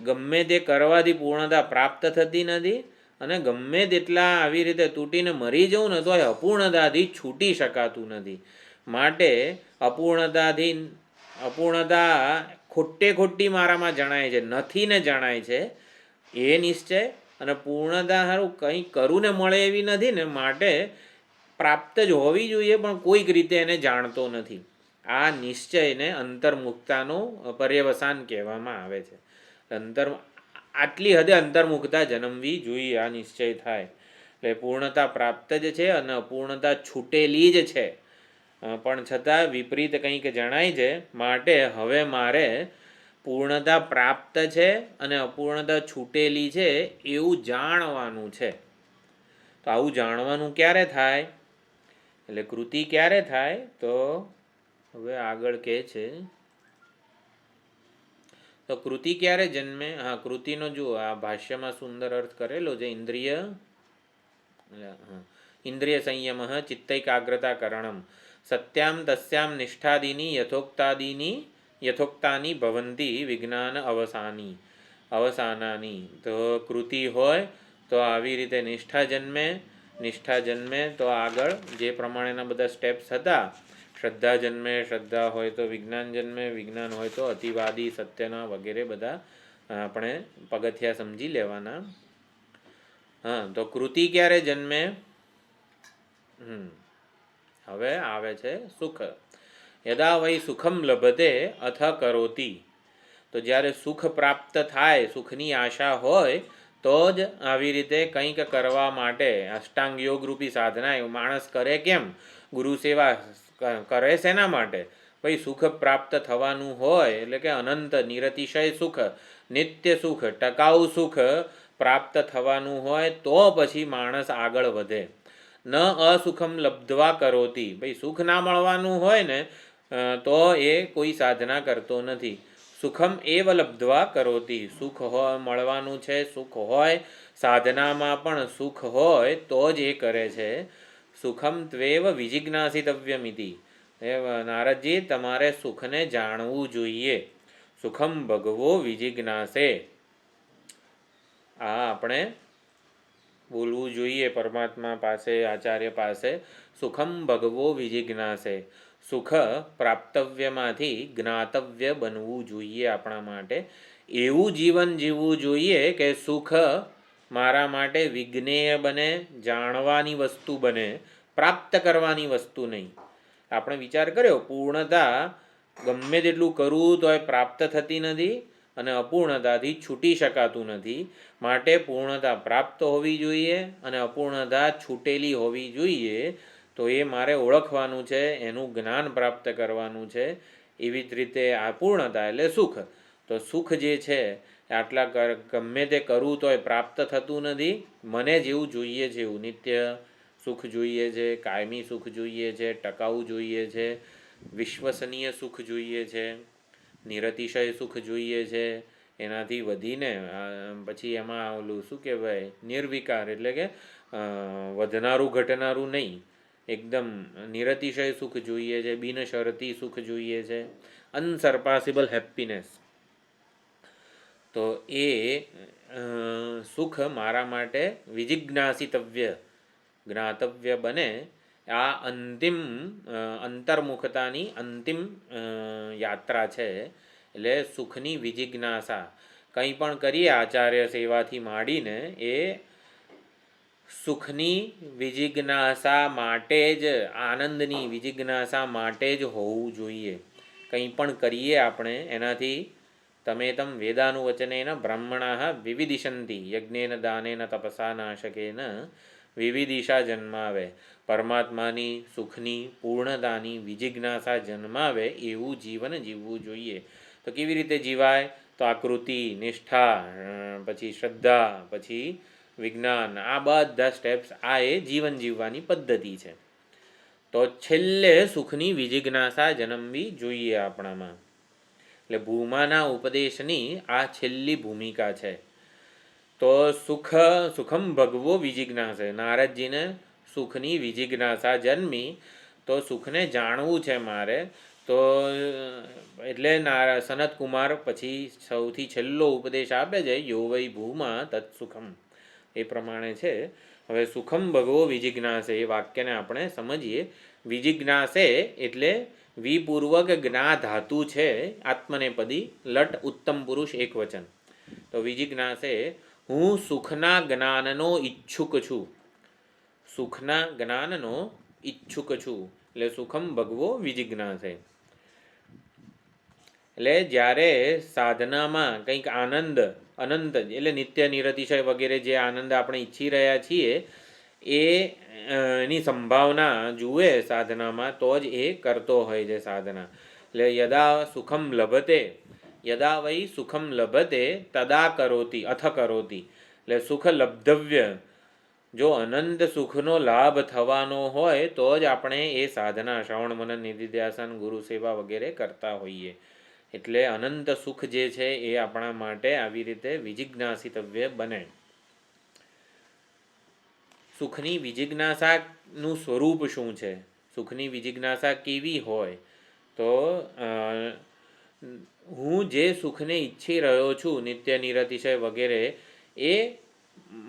ગમે તે કરવાથી પૂર્ણતા પ્રાપ્ત થતી નથી અને ગમે તેટલા આવી રીતે તૂટીને મરી જવું ને તો અપૂર્ણતાથી છૂટી શકાતું નથી. માટે અપૂર્ણતા ખોટી મારામાં જણાય છે, નથી ને જણાય છે એ નિશ્ચય, અને પૂર્ણતા સારું કંઈ કરું ને મળે એવી નથી ને, માટે પ્રાપ્ત જ હોવી જોઈએ પણ કોઈક રીતે એને જાણતો નથી. આ નિશ્ચયને અંતર્મુખતાનું પર્યવસાન કહેવામાં આવે છે. આટલી હદે અંતર્મુખતા જન્મવી જોઈએ, આ નિશ્ચય થાય એટલે પૂર્ણતા પ્રાપ્ત જ છે અને અપૂર્ણતા છૂટેલી જ છે, પણ છતાં વિપરીત કંઈક જણાય છે. માટે હવે મારે પૂર્ણતા પ્રાપ્ત છે અને અપૂર્ણતા છૂટેલી છે એવું જાણવાનું છે. તો આવું જાણવાનું ક્યારે થાય? એટલે કૃતિ ક્યારે થાય? તો હવે આગળ કહે છે, તો કૃતિ ક્યારે જન્મે? હા, કૃતિનો જુઓ, આ ભાષ્યમાં સુંદર અર્થ કરેલો છે. ઇન્દ્રિય સંયમ ચિત્તૈકાગ્રતા કરણમ સત્યામ તસ્યામ નિષ્ઠાદીની યથોક્તાની ભવંતી વિજ્ઞાન અવસાનાની. તો કૃતિ હોય તો આવી રીતે નિષ્ઠા જન્મે તો આગળ જે પ્રમાણેના બધા સ્ટેપ્સ હતા, શ્રદ્ધા જન્મે, શ્રદ્ધા હોય તો વિજ્ઞાન જન્મે, વિજ્ઞાન હોય તો અતિવાદી સત્યના વગેરે બધા આપણે પગથિયા સમજી લેવાના. હા, તો કૃતિ ક્યારે જન્મે? હવે આવે છે સુખ. યદા વૈ સુખમ લભતે અથ કરોતિ. તો જ્યારે સુખ પ્રાપ્ત થાય, સુખની આશા હોય તો જ આવી રીતે કંઈક કરવા માટે અષ્ટાંગ યોગ રૂપી સાધના માણસ કરે. કેમ? ગુરુ સેવા કરે શેના માટે? ભાઈ સુખ પ્રાપ્ત થવાનું હોય એટલે કે અનંત નિરતિશય સુખ, નિત્ય સુખ, ટકાઉ સુખ પ્રાપ્ત થવાનું હોય તો પછી માણસ આગળ વધે. ન અસુખમ લબ્ધવા કરોતી. ભાઈ સુખ ના મળવાનું હોય ને તો એ કોઈ સાધના કરતો નથી. સુખમ એવ લબ્ધવા કરોતી, સુખ હોય મળવાનું છે, સુખ હોય સાધનામાં પણ સુખ હોય તો જ એ કરે છે. સુખમ ત્વેવ વિજિજ્ઞાસિતવ્યમિતિ, નારદજી તમારે સુખને જાણવું જોઈએ. સુખમ ભગવો વિજિજ્ઞાસે, આ આપણે બોલવું જોઈએ પરમાત્મા પાસે, આચાર્ય પાસે. સુખમ ભગવો વિજિજ્ઞાસે, સુખ પ્રાપ્તવ્યમાંથી જ્ઞાતવ્ય બનવું જોઈએ આપણા માટે. એવું જીવન જીવવું જોઈએ કે સુખ મારા માટે વિજ્ઞેય બને, જાણવાની વસ્તુ બને, પ્રાપ્ત કરવાની વસ્તુ નહીં. આપણે વિચાર કર્યો પૂર્ણતા ગમે તેટલું કરવું તો એ પ્રાપ્ત થતી નથી અને અપૂર્ણતાથી છૂટી શકાતું નથી. માટે પૂર્ણતા પ્રાપ્ત હોવી જોઈએ અને અપૂર્ણતા છૂટેલી હોવી જોઈએ. તો એ મારે ઓળખવાનું છે, એનું જ્ઞાન પ્રાપ્ત કરવાનું છે. એવી જ રીતે આ પૂર્ણતા એટલે સુખ. તો સુખ જે છે આટલા ગમે તે કરવું તો એ પ્રાપ્ત થતું નથી. મને જેવું જોઈએ છે એવું નિત્ય સુખ જોઈએ છે, કાયમી સુખ જોઈએ છે, ટકાઉ જોઈએ છે, વિશ્વસનીય સુખ જોઈએ છે, નિરતિશય સુખ જોઈએ છે. એનાથી વધીને પછી એમાં ઓલું શું કહેવાય નિર્વિકાર એટલે કે વધનારું ઘટનારું નહીં, એકદમ નિરતિશય સુખ જોઈએ છે, બિનશરતી સુખ જોઈએ છે, અનસરપાસિબલ હેપીનેસ. તો એ સુખ મારા માટે વિજિજ્ઞાસિતવ્ય, જ્ઞાતવ્ય બને. આ અંતિમ અંતર્મુખતાની અંતિમ યાત્રા છે. એટલે સુખની વિજિજ્ઞાસા કંઈ પણ કરીએ આચાર્ય સેવાથી માંડીને એ સુખની વિજિજ્ઞાસા માટે જ, આનંદની વિજિજ્ઞાસા માટે જ હોવું જોઈએ. કંઈ પણ કરીએ આપણે એનાથી તમે તમ વેદાનુવચનેન બ્રાહ્મણાઃ વિવિદિશંતિ યજ્ઞેન દાનેન તપસા નાશકેન વિવિદિશા જન્માવે. પરમાત્માની સુખની પૂર્ણતાની વિજિજ્ઞાસા જન્માવે એવું જીવન જીવવું જોઈએ. તો કેવી રીતે જીવાય? તો આકૃતિ, નિષ્ઠા, પછી શ્રદ્ધા, પછી વિજ્ઞાન, આ બધા સ્ટેપ્સ, આ એ જીવન જીવવાની પદ્ધતિ છે. તો છેલ્લે સુખની વિજિજ્ઞાસા જન્મવી જોઈએ આપણામાં. એટલે ભૂમાના ઉપદેશની આ છેલ્લી ભૂમિકા છે. તો સુખમ ભગવો વિજિજ્ઞાસે, નારદજીને સુખની વિજિજ્ઞાસા જન્મી. તો સુખને જાણવું છે મારે. તો એટલે સનતકુમાર પછી સૌથી છેલ્લો ઉપદેશ આપે છે, યો વૈ ભૂમા તત્સુખમ, એ પ્રમાણે છે. હવે સુખમ ભગવો વિજિજ્ઞાસે એ વાક્યને આપણે સમજીએ. વિજિજ્ઞાસે એટલે વિપૂર્વક જ્ઞા ધાતુ છે, આત્મનેપદી, લટ ઉત્તમ પુરુષ એક વચન. તો વિજિજ્ઞાસે હું સુખના જ્ઞાનનો ઈચ્છુક છું, સુખના જ્ઞાનનો ઈચ્છુક છું. એટલે સુખમ ભગવો વિજિજ્ઞાસે. એટલે જ્યારે સાધનામાં કંઈક આનંદ અનંત એટલે નિત્ય નિરતિશય વગેરે જે આનંદ આપણે ઈચ્છી રહ્યા છીએ એની સંભાવના જુએ સાધનામાં તો જ એ કરતો હોય છે સાધના. એટલે યદા સુખમ લભતે, યદા વૈ સુખમ લભતે તદા કરોતી અથ કરોતી. એટલે સુખ લબ્ધવ્ય, જો અનંત સુખનો લાભ થવાનો હોય તો જ આપણે એ સાધના શ્રવણ મનન નિધિધ્યાસન ગુરુ સેવા વગેરે કરતા હોઈએ. એટલે અનંત સુખ જે છે એ આપણા માટે આવી રીતે વિજિજ્ઞાસિતવ્ય બને. સુખની વિજિજ્ઞાસાનું સ્વરૂપ શું છે? સુખની વિજિજ્ઞાસા કેવી હોય? તો હું જે સુખને ઈચ્છી રહ્યો છું નિત્ય નિરતિશય વગેરે, એ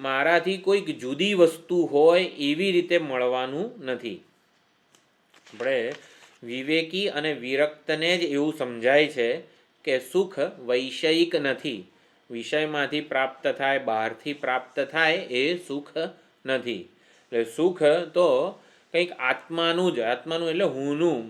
મારાથી કોઈક જુદી વસ્તુ હોય એવી રીતે મળવાનું નથી. આપણે વિવેકી અને વિરક્તને જ એવું સમજાય છે કે સુખ વૈષયિક નથી, વિષયમાંથી પ્રાપ્ત થાય, બહારથી પ્રાપ્ત થાય એ સુખ નથી. એટલે સુખ તો કંઈક આત્માનું જ, આત્માનું એટલે હુંનું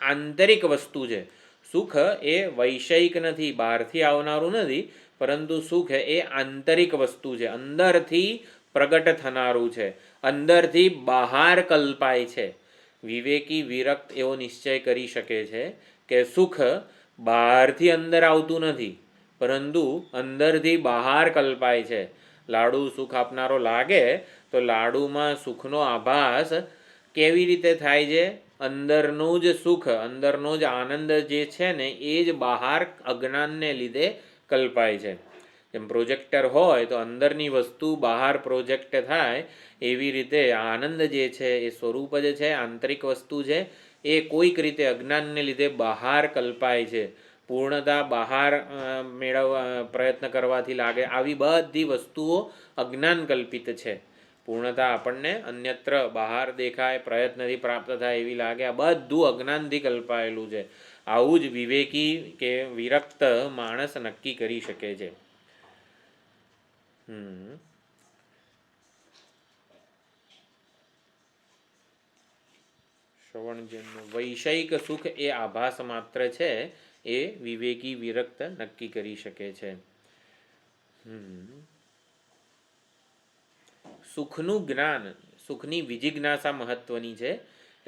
આંતરિક વસ્તુ છે. સુખ એ વૈષયિક નથી, બહારથી આવનારું નથી, પરંતુ સુખ એ આંતરિક વસ્તુ છે, અંદરથી પ્રગટ થનારું છે, અંદરથી બહાર કલ્પાય છે. વિવેકી વિરક્ત એવો નિશ્ચય કરી શકે છે કે સુખ બહારથી અંદર આવતું નથી, પરંતુ અંદરથી બહાર કલ્પાય છે. લાડુ સુખ આપનારો લાગે તો લાડુમાં સુખનો આભાસ કેવી રીતે થાય છે? અંદરનું જ સુખ, અંદરનો જ આનંદ જે છે ને એ જ બહાર અજ્ઞાનને લીધે કલ્પાય છે. જેમ પ્રોજેક્ટર હોય તો અંદરની વસ્તુ બહાર પ્રોજેક્ટ થાય, એવી રીતે આનંદ જે છે એ સ્વરૂપ જ છે, આંતરિક વસ્તુ છે, એ કોઈક રીતે અજ્ઞાનને લીધે બહાર કલ્પાય છે. પૂર્ણતા બહાર મેળવવા પ્રયત્ન કરવાથી લાગે, આવી બધી વસ્તુઓ અજ્ઞાન કલ્પિત છે. પૂર્ણતા આપણને અન્યત્ર બહાર દેખાય, પ્રયત્નથી પ્રાપ્ત થાય એવી લાગે, આ બધું અજ્ઞાનથી કલ્પાયેલું છે. આવું જ વિવેકી કે વિરક્ત માણસ નક્કી કરી શકે છે. શ્રવણજનનું વૈષયિક સુખ એ આભાસ માત્ર છે, એ વિવેકી વિરક્ત નક્કી કરી શકે છે. સુખનું જ્ઞાન, સુખની વિજિજ્ઞાસા મહત્વની છે.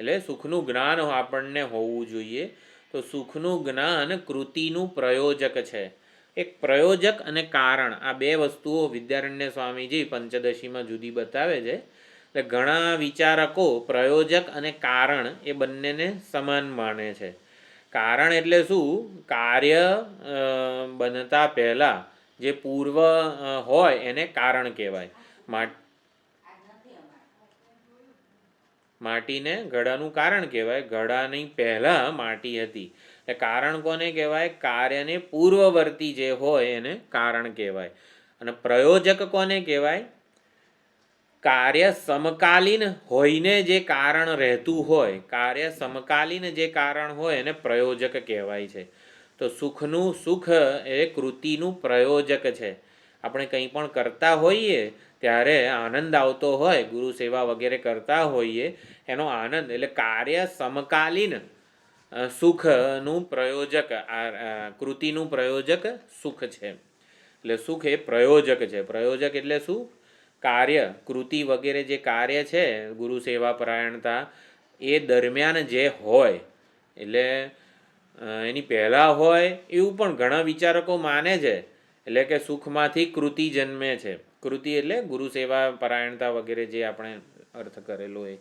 એટલે સુખનું જ્ઞાન આપણને હોવું જોઈએ. તો સુખનું જ્ઞાન કૃતિનું પ્રયોજક છે. એક પ્રયોજક અને કારણ, આ બે વસ્તુઓ વિદ્યારણ્ય સ્વામીજી પંચદશીમાં જુદી બતાવે છે. એટલે ઘણા વિચારકો પ્રયોજક અને કારણ એ બંનેને સમાન માને છે. કારણ એટલે શું? કાર્ય બનતા પહેલા જે પૂર્વ હોય એને કારણ કહેવાય. માટીને ઘડાનું કારણ કહેવાય. ઘડાની પહેલા માટી હતી. એટલે કારણ કોને કહેવાય? કાર્યને પૂર્વવર્તી જે હોય એને કારણ કહેવાય. અને પ્રયોજક કોને કહેવાય? કાર્ય સમકાલીન હોઈને જે કારણ રહેતું હોય, કાર્ય સમકાલીન જે કારણ હોય એને પ્રયોજક કહેવાય છે. તો સુખનું સુખ એ કૃતિનું પ્રયોજક છે. આપણે કંઈ પણ કરતા હોઈએ ત્યારે આનંદ આવતો હોય, ગુરુ સેવા વગેરે કરતા હોઈએ, એનો આનંદ એટલે કાર્ય સમકાલીન સુખનું પ્રયોજક, કૃતિનું પ્રયોજક સુખ છે. એટલે સુખ એ પ્રયોજક છે. પ્રયોજક એટલે શું? કાર્ય, કૃતિ વગેરે જે કાર્ય છે, ગુરુ સેવા પરાયણતા એ દરમિયાન જે હોય, એટલે એની પહેલાં હોય એવું પણ ઘણા વિચારકો માને છે. એટલે કે સુખમાંથી કૃતિ જન્મે છે. કૃતિ એટલે ગુરુ સેવા પરાયણતા વગેરે જે આપણે અર્થ કરેલો એ.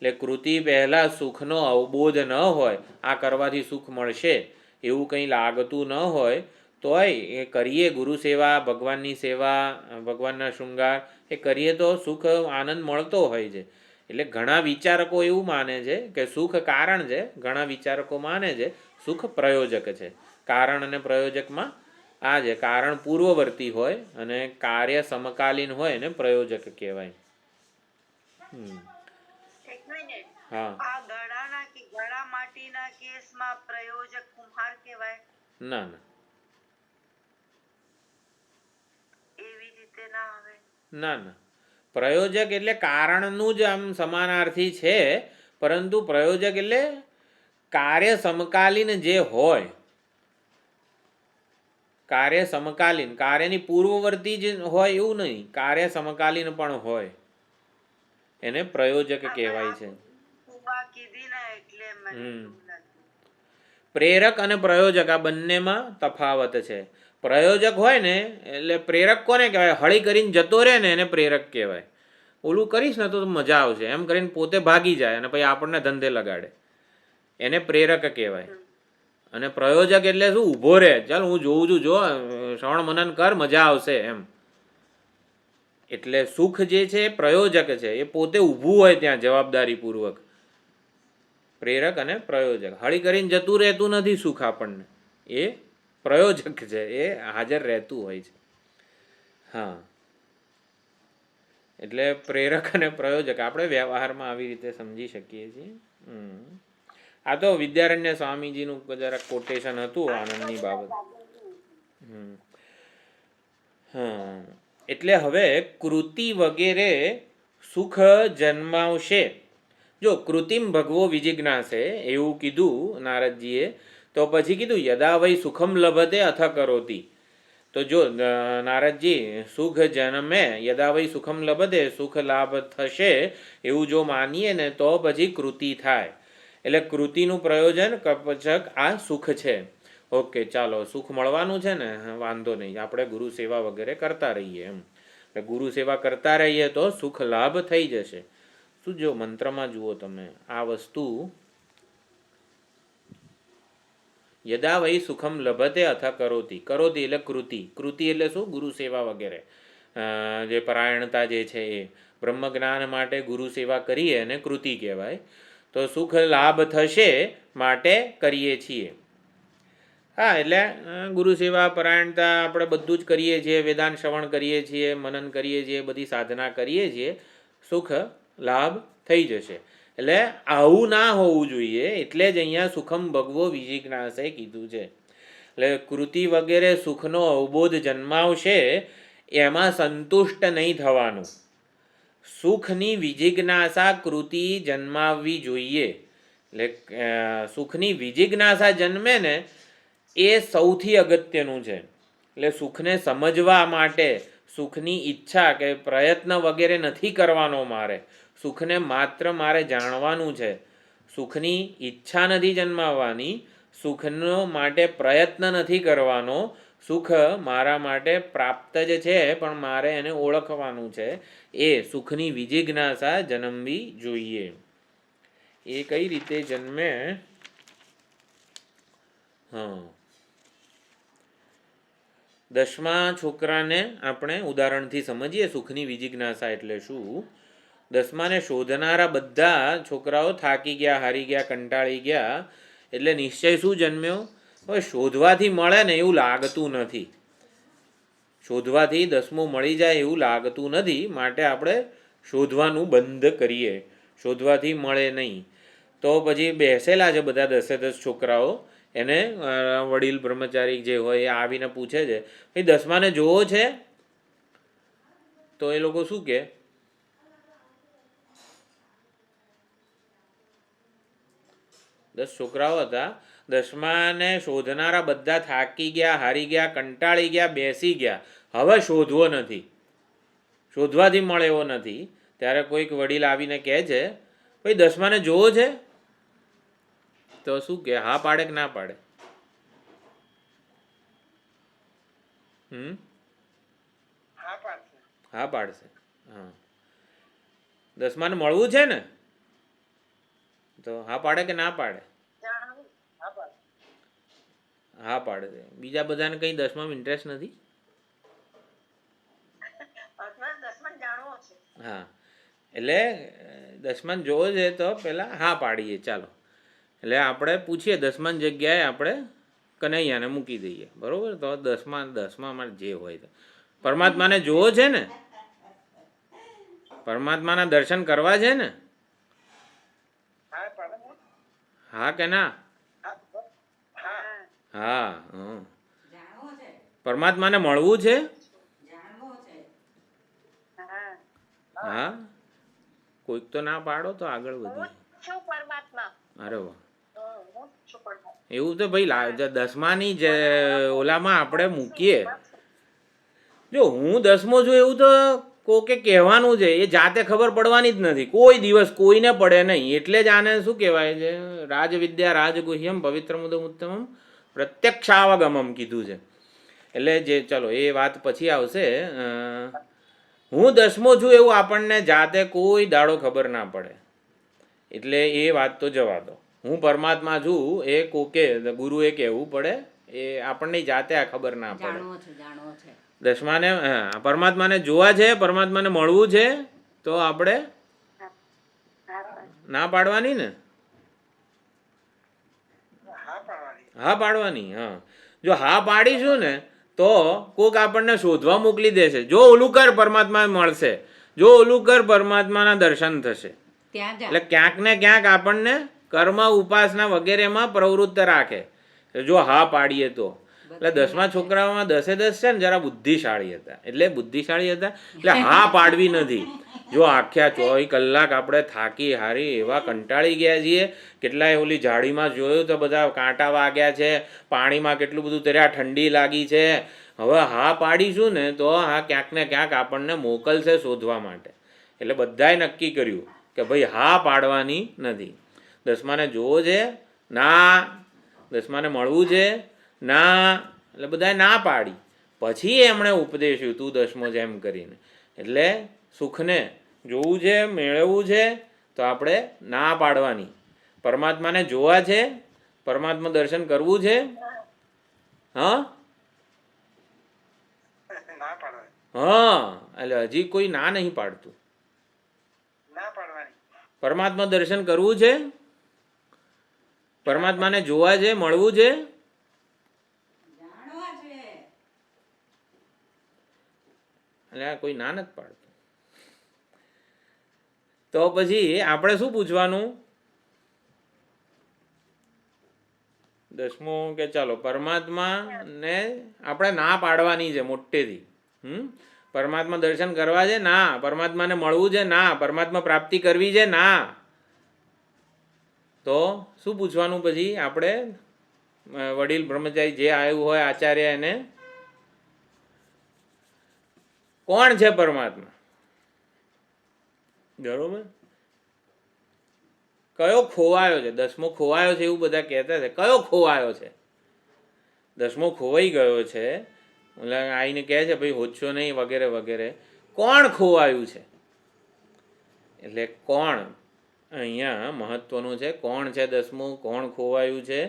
એટલે કૃતિ પહેલાં સુખનો અવબોધ ન હોય, આ કરવાથી સુખ મળશે એવું કંઈ લાગતું ન હોય, તોય એ કરીએ ગુરુ સેવા, ભગવાનની સેવા, ભગવાનના શૃંગાર એ કરીએ તો સુખ આનંદ મળતો હોય છે. એટલે ઘણા વિચારકો એવું માને છે કે સુખ કારણ છે, ઘણા વિચારકો માને છે સુખ પ્રયોજક છે. કારણ અને પ્રયોજકમાં આ છે, કારણ પૂર્વવર્તી હોય અને કાર્ય સમકાલીન હોય ને પ્રયોજક કહેવાય. એક મિનિટ, હા. આ ગળા માટીના કેસમાં પ્રયોજક કુંભાર કહેવાય? ના ના, એવી રીતે ના આવે. ના ના, પ્રયોજક એટલે કારણનું જ આમ સમાનાર્થી છે, પરંતુ પ્રયોજક એટલે કાર્ય સમકાલીન જે હોય, કાર્ય સમકાલીન, કાર્યની પૂર્વવર્તી જ હોય એવું નહીં, કાર્ય સમકાલીન પણ હોય, એને પ્રયોજક કહેવાય છે. પ્રેરક અને પ્રયોજક આ બંનેમાં તફાવત છે. પ્રયોજક હોય ને એટલે પ્રેરક કોને કહેવાય? હળી કરીને જતો રહે ને એને પ્રેરક કહેવાય. ઓલું કરીશ ને તો મજા આવશે એમ કરીને પોતે ભાગી જાય અને પછી આપણને ધંધે લગાડે, એને પ્રેરક કહેવાય. અને પ્રયોજક એટલે શું? ઊભો રહે, ચાલ હું જોઉં છું, જો શ્રવણ મનન કર, મજા આવશે એમ. એટલે સુખ જે છે એ પ્રયોજક છે, એ પોતે ઊભું હોય ત્યાં જવાબદારીપૂર્વક. પ્રેરક અને પ્રયોજક. હળી કરીને જતું રહેતું નથી સુખ આપણને, એ પ્રયોજક છે, એ હાજર રહેતું હોય છે. હા, એટલે પ્રેરક અને પ્રયોજક આપણે વ્યવહારમાં આવી રીતે સમજી શકીએ છીએ. આ તો વિદ્યારણ્ય સ્વામીજીનું જરા કોટેશન હતું આનંદની બાબત. હા, એટલે હવે કૃતિ વગેરે સુખ જન્માવશે. જો કૃતિમ ભગવો વિજિજ્ઞાસે એવું કીધું નારદજીએ, તો પછી કીધું યદા વૈ સુખમ લભતે અથ કરોતી. તો જો નારદજી સુખ જન્મે, યદા વૈ સુખમ લભતે, સુખ લાભ થશે એવું જો માનીએ ને તો પછી કૃતિ થાય. એટલે કૃતિનું પ્રયોજન કપચક આ સુખ છે. ઓકે, ચાલો સુખ મળવાનું છે ને, વાંધો નહીં, આપણે ગુરુ સેવા વગેરે કરતા રહીએ એમ. એટલે ગુરુ સેવા કરતા રહીએ તો સુખ લાભ થઈ જશે. શું જો મંત્રમાં જુઓ તમે, આ વસ્તુ યદા વૈ સુખમ લભતે અથ કરોતિ. કરોતિ એટલે કૃતિ. કૃતિ એટલે શું? ગુરુ સેવા વગેરે. જે પરાયણતા જે છે એ બ્રહ્મ જ્ઞાન માટે ગુરુ સેવા કરીએ અને કૃતિ કહેવાય. તો સુખ લાભ થશે માટે કરીએ છીએ. હા, એટલે ગુરુ સેવા પરાયણતા આપણે બધું જ કરીએ છીએ, વેદાંત શ્રવણ કરીએ છીએ, મનન કરીએ છીએ, બધી સાધના કરીએ છીએ, સુખ લાભ થઈ જશે. એટલે આવું ના હોવું જોઈએ, એટલે જ અહીંયા સુખમ ભગવો વિજિજ્ઞાસે કીધું છે. એટલે કૃતિ વગેરે સુખનો અવબોધ જન્માવશે એમાં સંતુષ્ટ નહીં થવાનું. સુખની વિજિજ્ઞાસા કૃતિ જન્માવવી જોઈએ. એટલે સુખની વિજિજ્ઞાસા જન્મે ને એ સૌથી અગત્યનું છે. એટલે સુખને સમજવા માટે સુખની ઈચ્છા કે પ્રયત્ન વગેરે નથી કરવાનો મારે. સુખને માત્ર મારે જાણવાનું છે. સુખની ઈચ્છા નથી જન્માવવાની, સુખનો માટે પ્રયત્ન નથી કરવાનો. સુખ મારા માટે પ્રાપ્ત જ છે, પણ મારે એને ઓળખવાનું છે. એ સુખની વિજિજ્ઞાસા જન્મવી જોઈએ. એ કઈ રીતે જન્મે? હા, 10મા છોકરાને આપણે ઉદાહરણથી સમજીએ સુખની વિજિજ્ઞાસા એટલે શું. 10માને શોધનારા બધા છોકરાઓ થાકી ગયા, હારી ગયા, કંટાળી ગયા. એટલે નિશ્ચય શું જન્મ્યો? હવે શોધવાથી મળે ને એવું લાગતું નથી. શોધવાથી 10મું મળી જાય એવું લાગતું નથી, માટે આપણે શોધવાનું બંધ કરીએ. શોધવાથી મળે નહીં. તો પછી બેસેલા છે બધા 10 છોકરાઓ, એને વડીલ બ્રહ્મચારી જે હોય એ આવીને પૂછે છે, ભાઈ 10માને જોવો છે? તો એ લોકો શું કહે? 10 છોકરાઓ હતા. 10માને શોધનારા બધા થાકી ગયા, હારી ગયા, કંટાળી ગયા, બેસી ગયા. હવે શોધવો નથી, શોધવાથી મળે એવો નથી. ત્યારે કોઈક વડીલ આવીને કહે છે, ભાઈ 10માને જોવો છે? તો શું કે? હા પાડે કે ના પાડે? હા પાડશે. હા, 10માને મળવું છે ને? તો હા પાડે કે ના પાડે? હા પાડે છે. બીજા બધાને કઈ 10મામાં ઇન્ટરેસ્ટ નથી? હા, એટલે 10માને જોવો છે તો પેલા હા પાડીએ. ચાલો, એટલે આપણે પૂછીએ 10માની જગ્યાએ આપણે કનૈયાને મૂકી દઈએ, બરોબર? તો 10માં જે હોય તો પરમાત્માને જોવો છે ને? પરમાત્માના દર્શન કરવા છે ને? હા કે ના? હા. પરમાત્માને મળવું છે? હા, કોઈક તો ના પાડો તો આગળ વધીએ. અરે વાહ, એવું તો ભાઈ 10માની જ ઓલામાં આપણે મૂકીએ. જો હું 10મો છું એવું તો કોકે કહેવાનું છે, એ જાતે ખબર પડવાની જ નથી. કોઈ દિવસ કોઈને પડે નહીં. એટલે જ આને શું કહેવાય છે? રાજવિદ્યા રાજગુહ્યમ પવિત્રમુદમુત્તમમ પ્રત્યક્ષાવગમમ કીધું છે. એટલે જે ચલો એ વાત પછી આવશે. હું 10મો છું એવું આપણને જાતે કોઈ દાડો ખબર ના પડે. એટલે એ વાત તો જવા દો. હું પરમાત્મા છું એ કોકે ગુરુએ કહેવું પડે, એ આપણને જાતે આ ખબર ના પડે. 10માને પરમાત્માને જોવા છે, પરમાત્માને મળવું છે, તો આપણે ના પાડવાની ને? હા પાડવાની. હા, જો હા પાડીશું ને તો કોક આપણને શોધવા મોકલી દેશે. જો ઓલું કર પરમાત્મા મળશે, જો ઓલું કર પરમાત્માના દર્શન થશે. એટલે ક્યાંક ને ક્યાંક આપણને કર્મ ઉપાસના વગેરેમાં પ્રવૃત્ત રાખે જો હા પાડીએ તો. એટલે 10મા છોકરાઓમાં 10 છે ને જરા બુદ્ધિશાળી હતા. એટલે બુદ્ધિશાળી હતા એટલે હા પાડવી નથી. જો આખ્યા 24 કલાક આપણે થાકી હારી એવા કંટાળી ગયા છીએ. કેટલાય ઓલી જાળીમાં જોયું તો બધા કાંટા વાગ્યા છે, પાણીમાં કેટલું બધું તર્યા, ઠંડી લાગી છે. હવે હા પાડીશું ને તો હા ક્યાંક ને ક્યાંક આપણને મોકલશે શોધવા માટે. એટલે બધાએ નક્કી કર્યું કે ભાઈ હા પાડવાની નથી. 10માને જોવો છે? ના. 10માને મળવું છે? ના. એટલે બધાએ ના પાડી. પછી એમણે ઉપદેશ્યું તું 10મો જેમ કરીને. એટલે સુખને જોવું છે, મેળવવું છે તો આપણે ના પાડવાની. પરમાત્માને જોવા છે પરમાત્મા દર્શન કરવું છે? હા ના પાડવાની. હા, એટલે હજી કોઈ ના નહીં પાડતું. ના પાડવાની. પરમાત્મા દર્શન કરવું છે? પરમાત્માને જોવા છે, મળવું છે? એટલે આ કોઈ ના નથી પાડતું. તો પછી આપણે શું પૂછવાનું? 10મું કે ચાલો પરમાત્માને આપણે ના પાડવાની છે મોટેથી. પરમાત્મા દર્શન કરવા છે? ના. પરમાત્માને મળવું છે? ના. પરમાત્મા પ્રાપ્તિ કરવી છે? ના. તો શું પૂછવાનું પછી આપણે? વડીલ બ્રહ્મચારી જે આવ્યું હોય આચાર્ય એને, કોણ છે પરમાત્મા? બરોબર. કયો ખોવાયો છે? 10મો ખોવાયો છે એવું બધા કહેતા છે. કયો ખોવાયો છે? 10મો ખોવાઈ ગયો છે, એટલે આવીને કહે છે ભાઈ હોચ્યો નહીં વગેરે વગેરે. કોણ ખોવાયું છે? એટલે કોણ અહીંયા મહત્વનું છે. કોણ છે 10મું? કોણ ખોવાયું છે?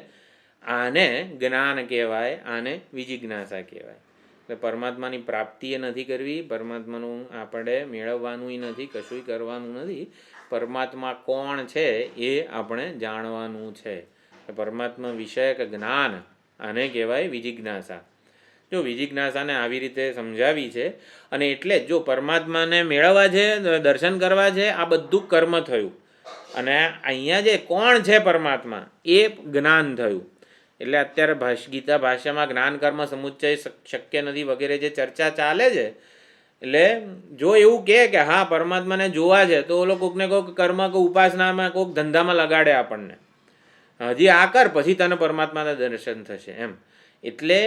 આને જ્ઞાન કહેવાય, આને વિજિજ્ઞાસા કહેવાય. એટલે પરમાત્માની પ્રાપ્તિ એ નથી કરવી, પરમાત્માનું આપણે મેળવવાનું નથી, કશું કરવાનું નથી. પરમાત્મા કોણ છે એ આપણે જાણવાનું છે. પરમાત્મા વિષયક જ્ઞાન આને કહેવાય વિજિજ્ઞાસા. જો વિજિજ્ઞાસાને આવી રીતે સમજાવી છે. અને એટલે જો પરમાત્માને મેળવવા છે, દર્શન કરવા છે, આ બધું કર્મ થયું. અને અહીંયા જે કોણ છે પરમાત્મા એ જ્ઞાન થયું. એટલે અત્યારે ગીતા ભાષ્યમાં જ્ઞાન કર્મ સમુચ્ચય શક્ય નથી વગેરે જે ચર્ચા ચાલે છે. એટલે જો એવું કે હા પરમાત્માને જોવા છે તો ઓલો કોકને કોઈક કર્મ કે ઉપાસનામાં કોઈક ધંધામાં લગાડે આપણને, હજી આ કર પછી તને પરમાત્માના દર્શન થશે એમ. એટલે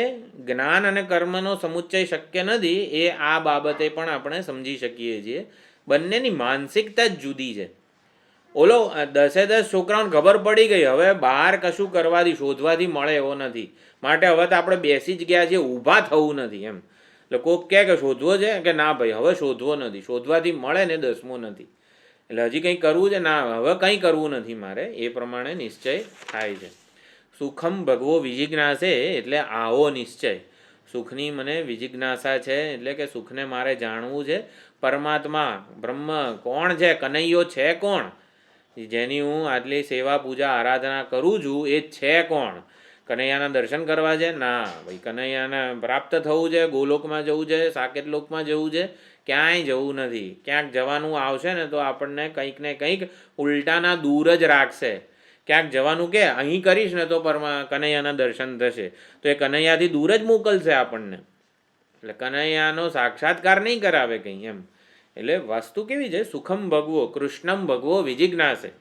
જ્ઞાન અને કર્મનો સમુચ્ચય શક્ય નથી એ આ બાબતે પણ આપણે સમજી શકીએ છીએ. બંનેની માનસિકતા જ જુદી છે. ઓલો 10 છોકરાઓને ખબર પડી ગઈ હવે બહાર કશું કરવાથી શોધવાથી મળે એવો નથી, માટે હવે તો આપણે બેસી જ ગયા છીએ, ઊભા થવું નથી એમ. એટલે કોઈક કહે કે શોધવો છે કે ના ભાઈ હવે શોધવો નથી, શોધવાથી મળે ને 10મો નથી, એટલે હજી કંઈ કરવું છે ના હવે કંઈ કરવું નથી મારે, એ પ્રમાણે નિશ્ચય થાય છે. સુખમ ભગવો વિજિજ્ઞાસે એટલે આવો નિશ્ચય. સુખની મને વિજિજ્ઞાસા છે એટલે કે સુખને મારે જાણવું છે. પરમાત્મા બ્રહ્મ કોણ છે? કનૈયો છે કોણ? જેની હું આટલી સેવા પૂજા આરાધના કરું છું એ છે કોણ? કનૈયાના દર્શન કરવા છે? ના ભાઈ, કનૈયાને પ્રાપ્ત થવું છે, ગોલોકમાં જવું છે, સાકેત લોકમાં જવું છે, ક્યાંય જવું નથી. ક્યાંક જવાનું આવશે ને તો આપણને કંઈક ને કંઈક ઉલટાના દૂર જ રાખશે. ક્યાંક જવાનું કે અહીં કરીશ ને તો કનૈયાના દર્શન થશે, તો એ કનૈયાથી દૂર જ મોકલશે આપણને. એટલે કનૈયાનો સાક્ષાત્કાર નહીં કરાવે કંઈ એમ. એટલે વસ્તુ કેવી છે? સુખમ ભગવો કૃષ્ણમ ભગવો વિજિજ્ઞાસે.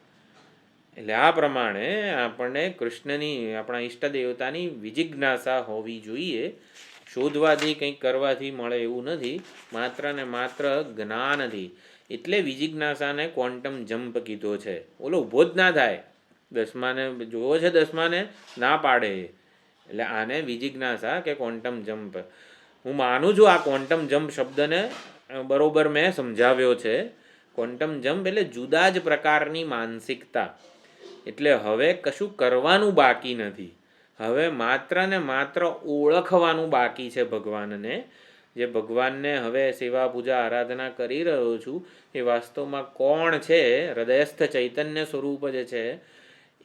એટલે આ પ્રમાણે આપણને કૃષ્ણની આપણા ઈષ્ટ દેવતાની વિજિજ્ઞાસા હોવી જોઈએ. શોધવાથી કંઈક કરવાથી મળે એવું નથી, માત્ર ને માત્ર જ્ઞાનથી. એટલે વિજિજ્ઞાસાને ક્વોન્ટમ જમ્પ કીધો છે. ઓલો ઊભો જ ના થાય, 10માને જોવો છે 10માને ના પાડે, એટલે આને વિજિજ્ઞાસા કે ક્વોન્ટમ જમ્પ. હું માનું છું આ ક્વોન્ટમ જમ્પ શબ્દને બરોબર મેં સમજાવ્યો છે. ક્વોન્ટમ જમ્પ એટલે જુદા જ પ્રકારની માનસિકતા. એટલે હવે કશું કરવાનું બાકી નથી, હવે માત્ર ને માત્ર ઓળખવાનું બાકી છે ભગવાનને. જે ભગવાનને હવે સેવા પૂજા આરાધના કરી રહ્યો છું એ વાસ્તવમાં કોણ છે, હૃદયસ્થ ચૈતન્ય સ્વરૂપ જે છે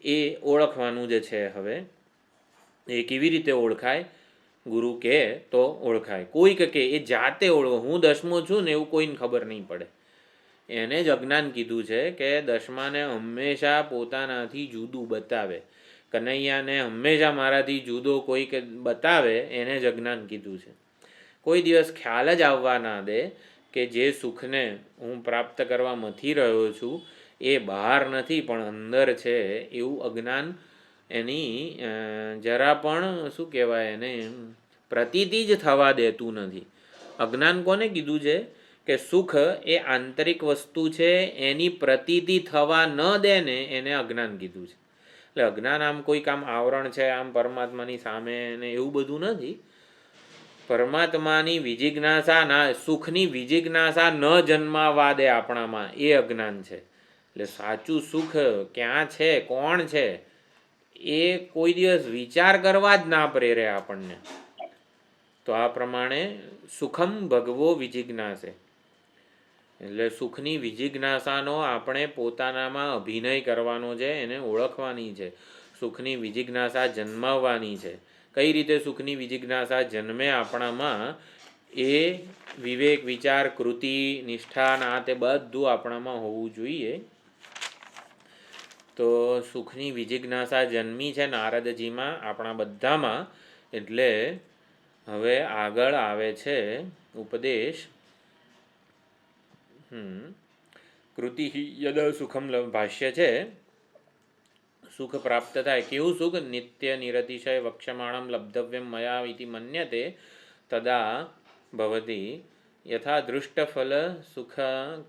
એ ઓળખવાનું જે છે. હવે એ કેવી રીતે ઓળખાય? ગુરુ કહે તો ઓળખાય. કોઈક કે એ જાતે ઓળખો. હું 10મો છું ને એવું કોઈને ખબર નહીં પડે. એને જ અજ્ઞાન કીધું છે કે 10માને હંમેશા પોતાનાથી જુદું બતાવે. કનૈયાને હંમેશા મારાથી જુદો કોઈક બતાવે એને જ અજ્ઞાન કીધું છે. કોઈ દિવસ ખ્યાલ જ આવવા ના દે કે જે સુખને હું પ્રાપ્ત કરવા મથી રહ્યો છું એ બહાર નથી પણ અંદર છે, એવું અજ્ઞાન એની જરા પણ શું કહેવાય એને પ્રતીતિ જ થવા દેતું નથી. અજ્ઞાન કોને કીધું છે? કે સુખ એ આંતરિક વસ્તુ છે, એની પ્રતીતિ થવા ન દે ને એને અજ્ઞાન કીધું છે. એટલે અજ્ઞાન આમ કોઈક આમ આવરણ છે આમ પરમાત્માની સામે ને એવું બધું નથી. પરમાત્માની વિજિજ્ઞાસા ના, સુખની વિજિજ્ઞાસા ન જન્માવા દે આપણામાં, એ અજ્ઞાન છે. એટલે સાચું સુખ ક્યાં છે, કોણ છે, એ કોઈ દિવસ વિચાર કરવા જ ના પ્રેરે આપણને. તો આ પ્રમાણે સુખમ ભગવો વિજિજ્ઞાસે, એટલે સુખની વિજિજ્ઞાસાનો આપણે પોતાનામાં અભિનય કરવાનો છે, એને ઓળખવાની છે. સુખની વિજિજ્ઞાસા જન્માવવાની છે. કઈ રીતે સુખની વિજિજ્ઞાસા જન્મે આપણામાં? એ વિવેક, વિચાર, કૃતિ, નિષ્ઠા આ તે બધું આપણામાં હોવું જોઈએ. તો સુખની વિજિજ્ઞાસા જન્મી છે નારદજીમાં, આપણા બધામાં. એટલે હવે આગળ આવે છે ઉપદેશ. કૃતિ યદ સુખમ ભાષ્ય છે. સુખ પ્રાપ્ત થાય. કેવું સુખ? નિત્ય નિરતિશય વક્ષ્યમાણમ લબ્ધવ્યમ મયા ઇતિ મન્યતે તદા ભવતી યથા દૃષ્ટફલ સુખ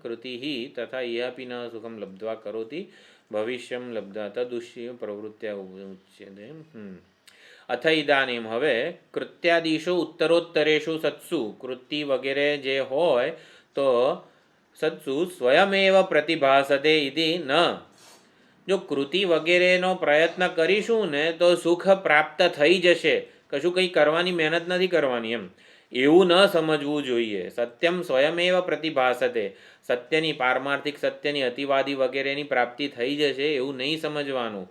કૃતિ તથા યપી ન સુખમ લબ્ધ્વા કરોતિ ભવિષ્યમ લબ્ધા તદુષ્ય પ્રવૃત્ત્યા ઉચ્યતે. અથ ઇદાનીમ, હવે કૃત્યાદિષુ ઉત્તરોત્તરેષુ સત્સુ, કૃતિ વગેરે જે હોય તો સત્સુ સ્વયમેવ પ્રતિભાસતે ઇતિ ન. જો કૃતિ વગેરેનો પ્રયત્ન કરીશું ને તો સુખ પ્રાપ્ત થઈ જશે, કશું કંઈ કરવાની મહેનત નથી કરવાની એમ, એવું ન સમજવું જોઈએ. સત્યમ સ્વયમેવ પ્રતિભાસતે, સત્યની, પારમાર્થિક સત્યની, અતિવાદી વગેરેની પ્રાપ્તિ થઈ જશે એવું નહીં સમજવાનું.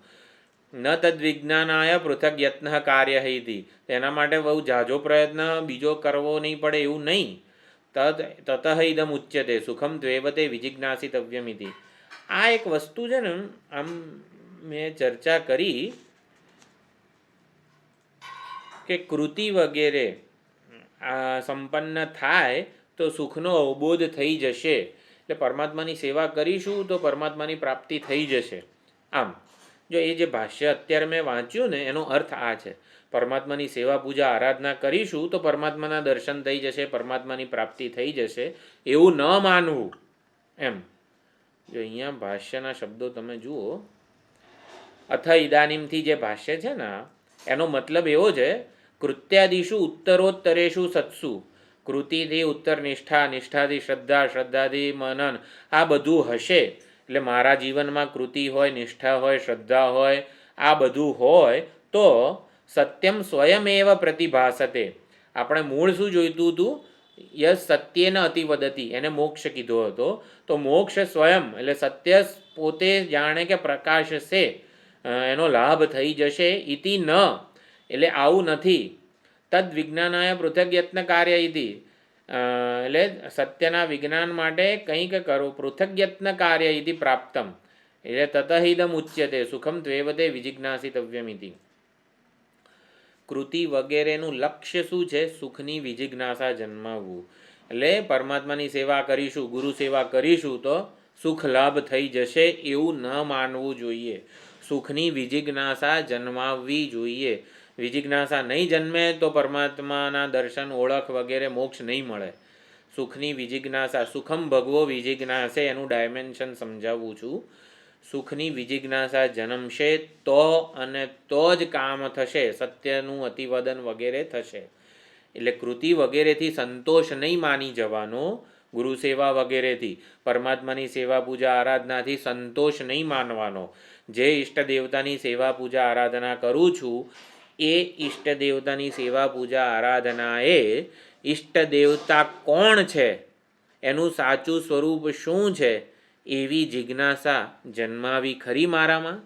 ન તદ્વિજ્ઞાનાય પૃથક યત્ન કાર્ય ઇતિ, તેના માટે બહુ ઝાઝો પ્રયત્ન બીજો કરવો નહીં પડે એવું નહીં. તતઃ ઇદમ ઉચ્યતે સુખમ દ્વૈવતે વિજિજ્ઞાસિતવ્યમ ઇતિ. આ એક વસ્તુ છે ને, આમ મેં ચર્ચા કરી કે કૃતિ વગેરે આ સંપન્ન થાય તો સુખનો અવબોધ થઈ જશે, એટલે પરમાત્માની સેવા કરીશું તો પરમાત્માની પ્રાપ્તિ થઈ જશે. આમ જો એ જે ભાષ્ય અત્યારે મેં વાંચ્યું ને એનો અર્થ આ છે, પરમાત્માની સેવા પૂજા આરાધના કરીશું તો પરમાત્માના દર્શન થઈ જશે, પરમાત્માની પ્રાપ્તિ થઈ જશે, એવું ન માનવું એમ. જો અહીંયા ભાષ્યના શબ્દો તમે જુઓ, અથ ઇદાનીમથી જે ભાષ્ય છે ને એનો મતલબ એવો છે, કૃત્યાદિષુ ઉત્તરોત્તરેષુ સત્સુ, કૃતિથી ઉત્તર નિષ્ઠા, નિષ્ઠાથી શ્રદ્ધા, શ્રદ્ધાથી મનન, આ બધું હશે. એટલે મારા જીવનમાં કૃતિ હોય, નિષ્ઠા હોય, શ્રદ્ધા હોય, આ બધું હોય તો સત્યમ સ્વયમેવ પ્રતિભાસતે. આપણે મૂળ શું જોઈતું હતું? યસ સત્યેન અતિવદતિ, એને મોક્ષ કીધો હતો. તો મોક્ષ સ્વયં એટલે સત્ય પોતે જાણે કે પ્રકાશ છે, એનો લાભ થઈ જશે. ઇતિ ન, એટલે આવું નથી. તદ વિજ્ઞાનાય પૃથક યત્ન કાર્ય ઇતિ, એટલે સત્યના વિજ્ઞાન માટે કંઈક કરો, પૃથક યત્ન કાર્ય ઇતિ પ્રાપ્તમ, એટલે તતઃ ઇદમ ઉચ્યતે સુખમ ત્વેવતે વિજિજ્ઞાસિતવ્યમ ઇતિ. કૃતિ વગેરેનું લક્ષ્ય શું છે? સુખની વિજિજ્ઞાસા જન્માવવું. એટલે પરમાત્માની સેવા કરીશું, ગુરુ સેવા કરીશું તો સુખ લાભ થઈ જશે એવું ન માનવું જોઈએ. સુખની વિજિજ્ઞાસા જન્માવવી જોઈએ. વિજિજ્ઞાસા નહીં જન્મે તો પરમાત્માના દર્શન, ઓળખ વગેરે મોક્ષ નહીં મળે. સુખની વિજિજ્ઞાસા, સુખમ ભગવો વિજિજ્ઞાસે, એનું ડાયમેન્શન સમજાવું છું. સુખની વિજિજ્ઞાસા જન્મશે તો અને તો જ કામ થશે, સત્યનું અતિવદન વગેરે થશે. એટલે કૃતિ વગેરેથી સંતોષ નહીં માની જવાનો, ગુરુ સેવા વગેરેથી, પરમાત્માની સેવા પૂજા આરાધનાથી સંતોષ નહીં માનવાનો. જે ઈષ્ટ દેવતાની સેવા પૂજા આરાધના કરું છું એ ઈષ્ટ દેવતાની સેવા પૂજા આરાધનાએ ઈષ્ટ દેવતા કોણ છે, એનું સાચું સ્વરૂપ શું છે, એવી જિજ્ઞાસા જન્માવી ખરી મારામાં.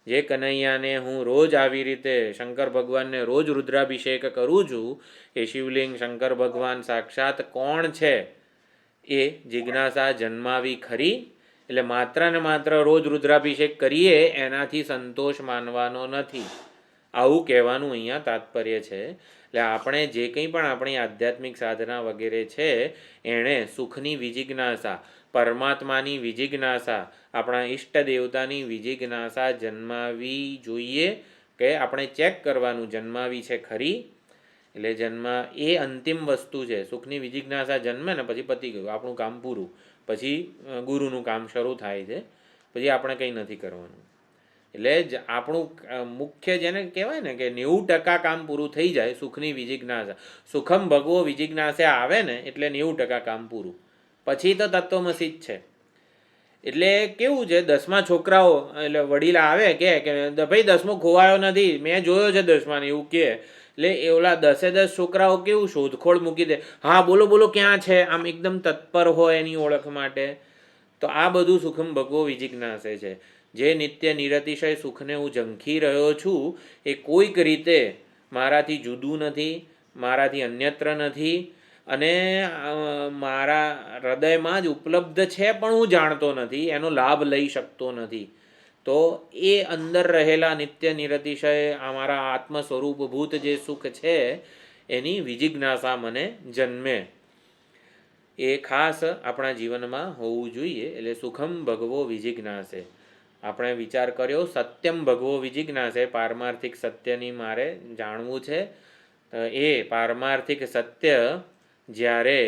જે કનૈયાને હું રોજ આવી રીતે શંકર ભગવાનને રોજ રુદ્રાભિષેક કરું છું, એ શિવલિંગ શંકર ભગવાન સાક્ષાત કોણ છે એ જિજ્ઞાસા જન્માવી ખરી. એટલે માત્ર ને માત્ર રોજ રુદ્રાભિષેક કરીએ એનાથી સંતોષ માનવાનો નથી, આવું કહેવાનું અહીંયા તાત્પર્ય છે. એટલે આપણે જે કંઈ પણ આપણી આધ્યાત્મિક સાધના વગેરે છે એણે સુખની વિજિજ્ઞાસા, પરમાત્માની વિજિજ્ઞાસા, આપણા ઈષ્ટ દેવતાની વિજિજ્ઞાસા જન્માવી જોઈએ. કે આપણે ચેક કરવાનું જન્માવી છે ખરી. એટલે એ અંતિમ વસ્તુ છે. સુખની વિજિજ્ઞાસા જન્મે ને પછી પતી ગયું, આપણું કામ પૂરું. પછી ગુરુનું કામ શરૂ થાય છે, પછી આપણે કંઈ નથી કરવાનું. એટલે જ આપણું મુખ્ય જેને કહેવાય ને કે 90% કામ પૂરું થઈ જાય સુખની વિજિજ્ઞાસા. સુખમ ભગવો વિજિજ્ઞાસા આવે ને એટલે 90% કામ પૂરું. પછી તો તત્વમસી જ છે. એટલે કેવું છે, 10મા છોકરાઓ એટલે વડીલા આવે કે ભાઈ 10મો ખોવાયો નથી, મેં જોયો છે 10માં એવું કે, એટલે એ ઓલા 10 છોકરાઓ કેવું શોધખોળ મૂકી દે, હા બોલો બોલો ક્યાં છે, આમ એકદમ તત્પર હોય એની ઓળખ માટે. તો આ બધું સુખમ ભગવો વિજિજ્ઞાસે છે. જે નિત્ય નિરતિશય સુખને હું ઝંખી રહ્યો છું એ કોઈક રીતે મારાથી જુદું નથી, મારાથી અન્યત્ર નથી, અને મારા હૃદયમાં જ ઉપલબ્ધ છે પણ હું જાણતો નથી, એનો લાભ લઈ શકતો નથી. તો એ અંદર રહેલા નિત્ય નિરતિશય અમારા આત્મ સ્વરૂપભૂત જે સુખ છે એની વિજિજ્ઞાસા મને જન્મે. એ ખાસ આપણા જીવનમાં હોવું જોઈએ. એટલે સુખમ ભગવો વિજિજ્ઞાસે. આપણે વિચાર કર્યો સત્યમ ભગવો વિજિજ્ઞાસે, પારમાર્થિક સત્યની મારે જાણવું છે. એ પારમાર્થિક સત્ય જ્યારે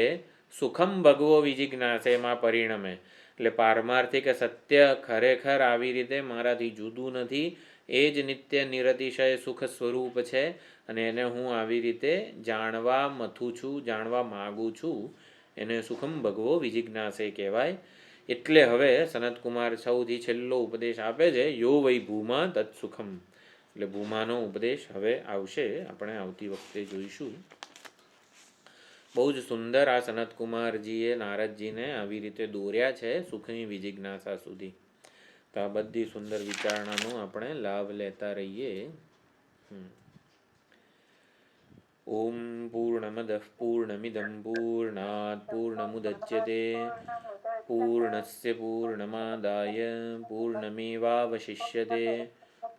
સુખમ ભગવો વિજિજ્ઞાસેમાં પરિણમે, એટલે પારમાર્થિક સત્ય ખરેખર આવી રીતે મારાથી જુદું નથી, એ જ નિત્ય નિરતિશય સુખ સ્વરૂપ છે, અને એને હું આવી રીતે જાણવા મથું છું, જાણવા માગું છું, એને સુખમ ભગવો વિજિજ્ઞાસે કહેવાય. એટલે હવે સનતકુમાર સૌથી છેલ્લો ઉપદેશ આપે છે, યો વૈ ભૂમા તત્ સુખમ. એટલે ભૂમાનો ઉપદેશ હવે આવશે, આપણે આવતી વખતે જોઈશું. બહુ જ સુંદર આ સનતકુમારજીએ નારદજીને આવી રીતે દોર્યા છે સુખની વિજિજ્ઞાસા સુધી. તો આ બધી સુંદર વિચારણાનો આપણે લાભ લેતા રહીએ. ઓમ પૂર્ણમદઃ પૂર્ણમિદં પૂર્ણાત પૂર્ણમુદચ્યતે પૂર્ણસ્ય પૂર્ણમાદાય પૂર્ણમેવાવશિષ્યતે.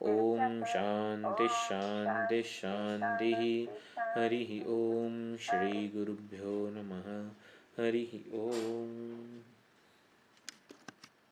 ઓમ શાંતિ શાંતિ શાંતિ. હરિ ઓમ. શ્રી ગુરુભ્યો નમઃ. હરિ ઓમ.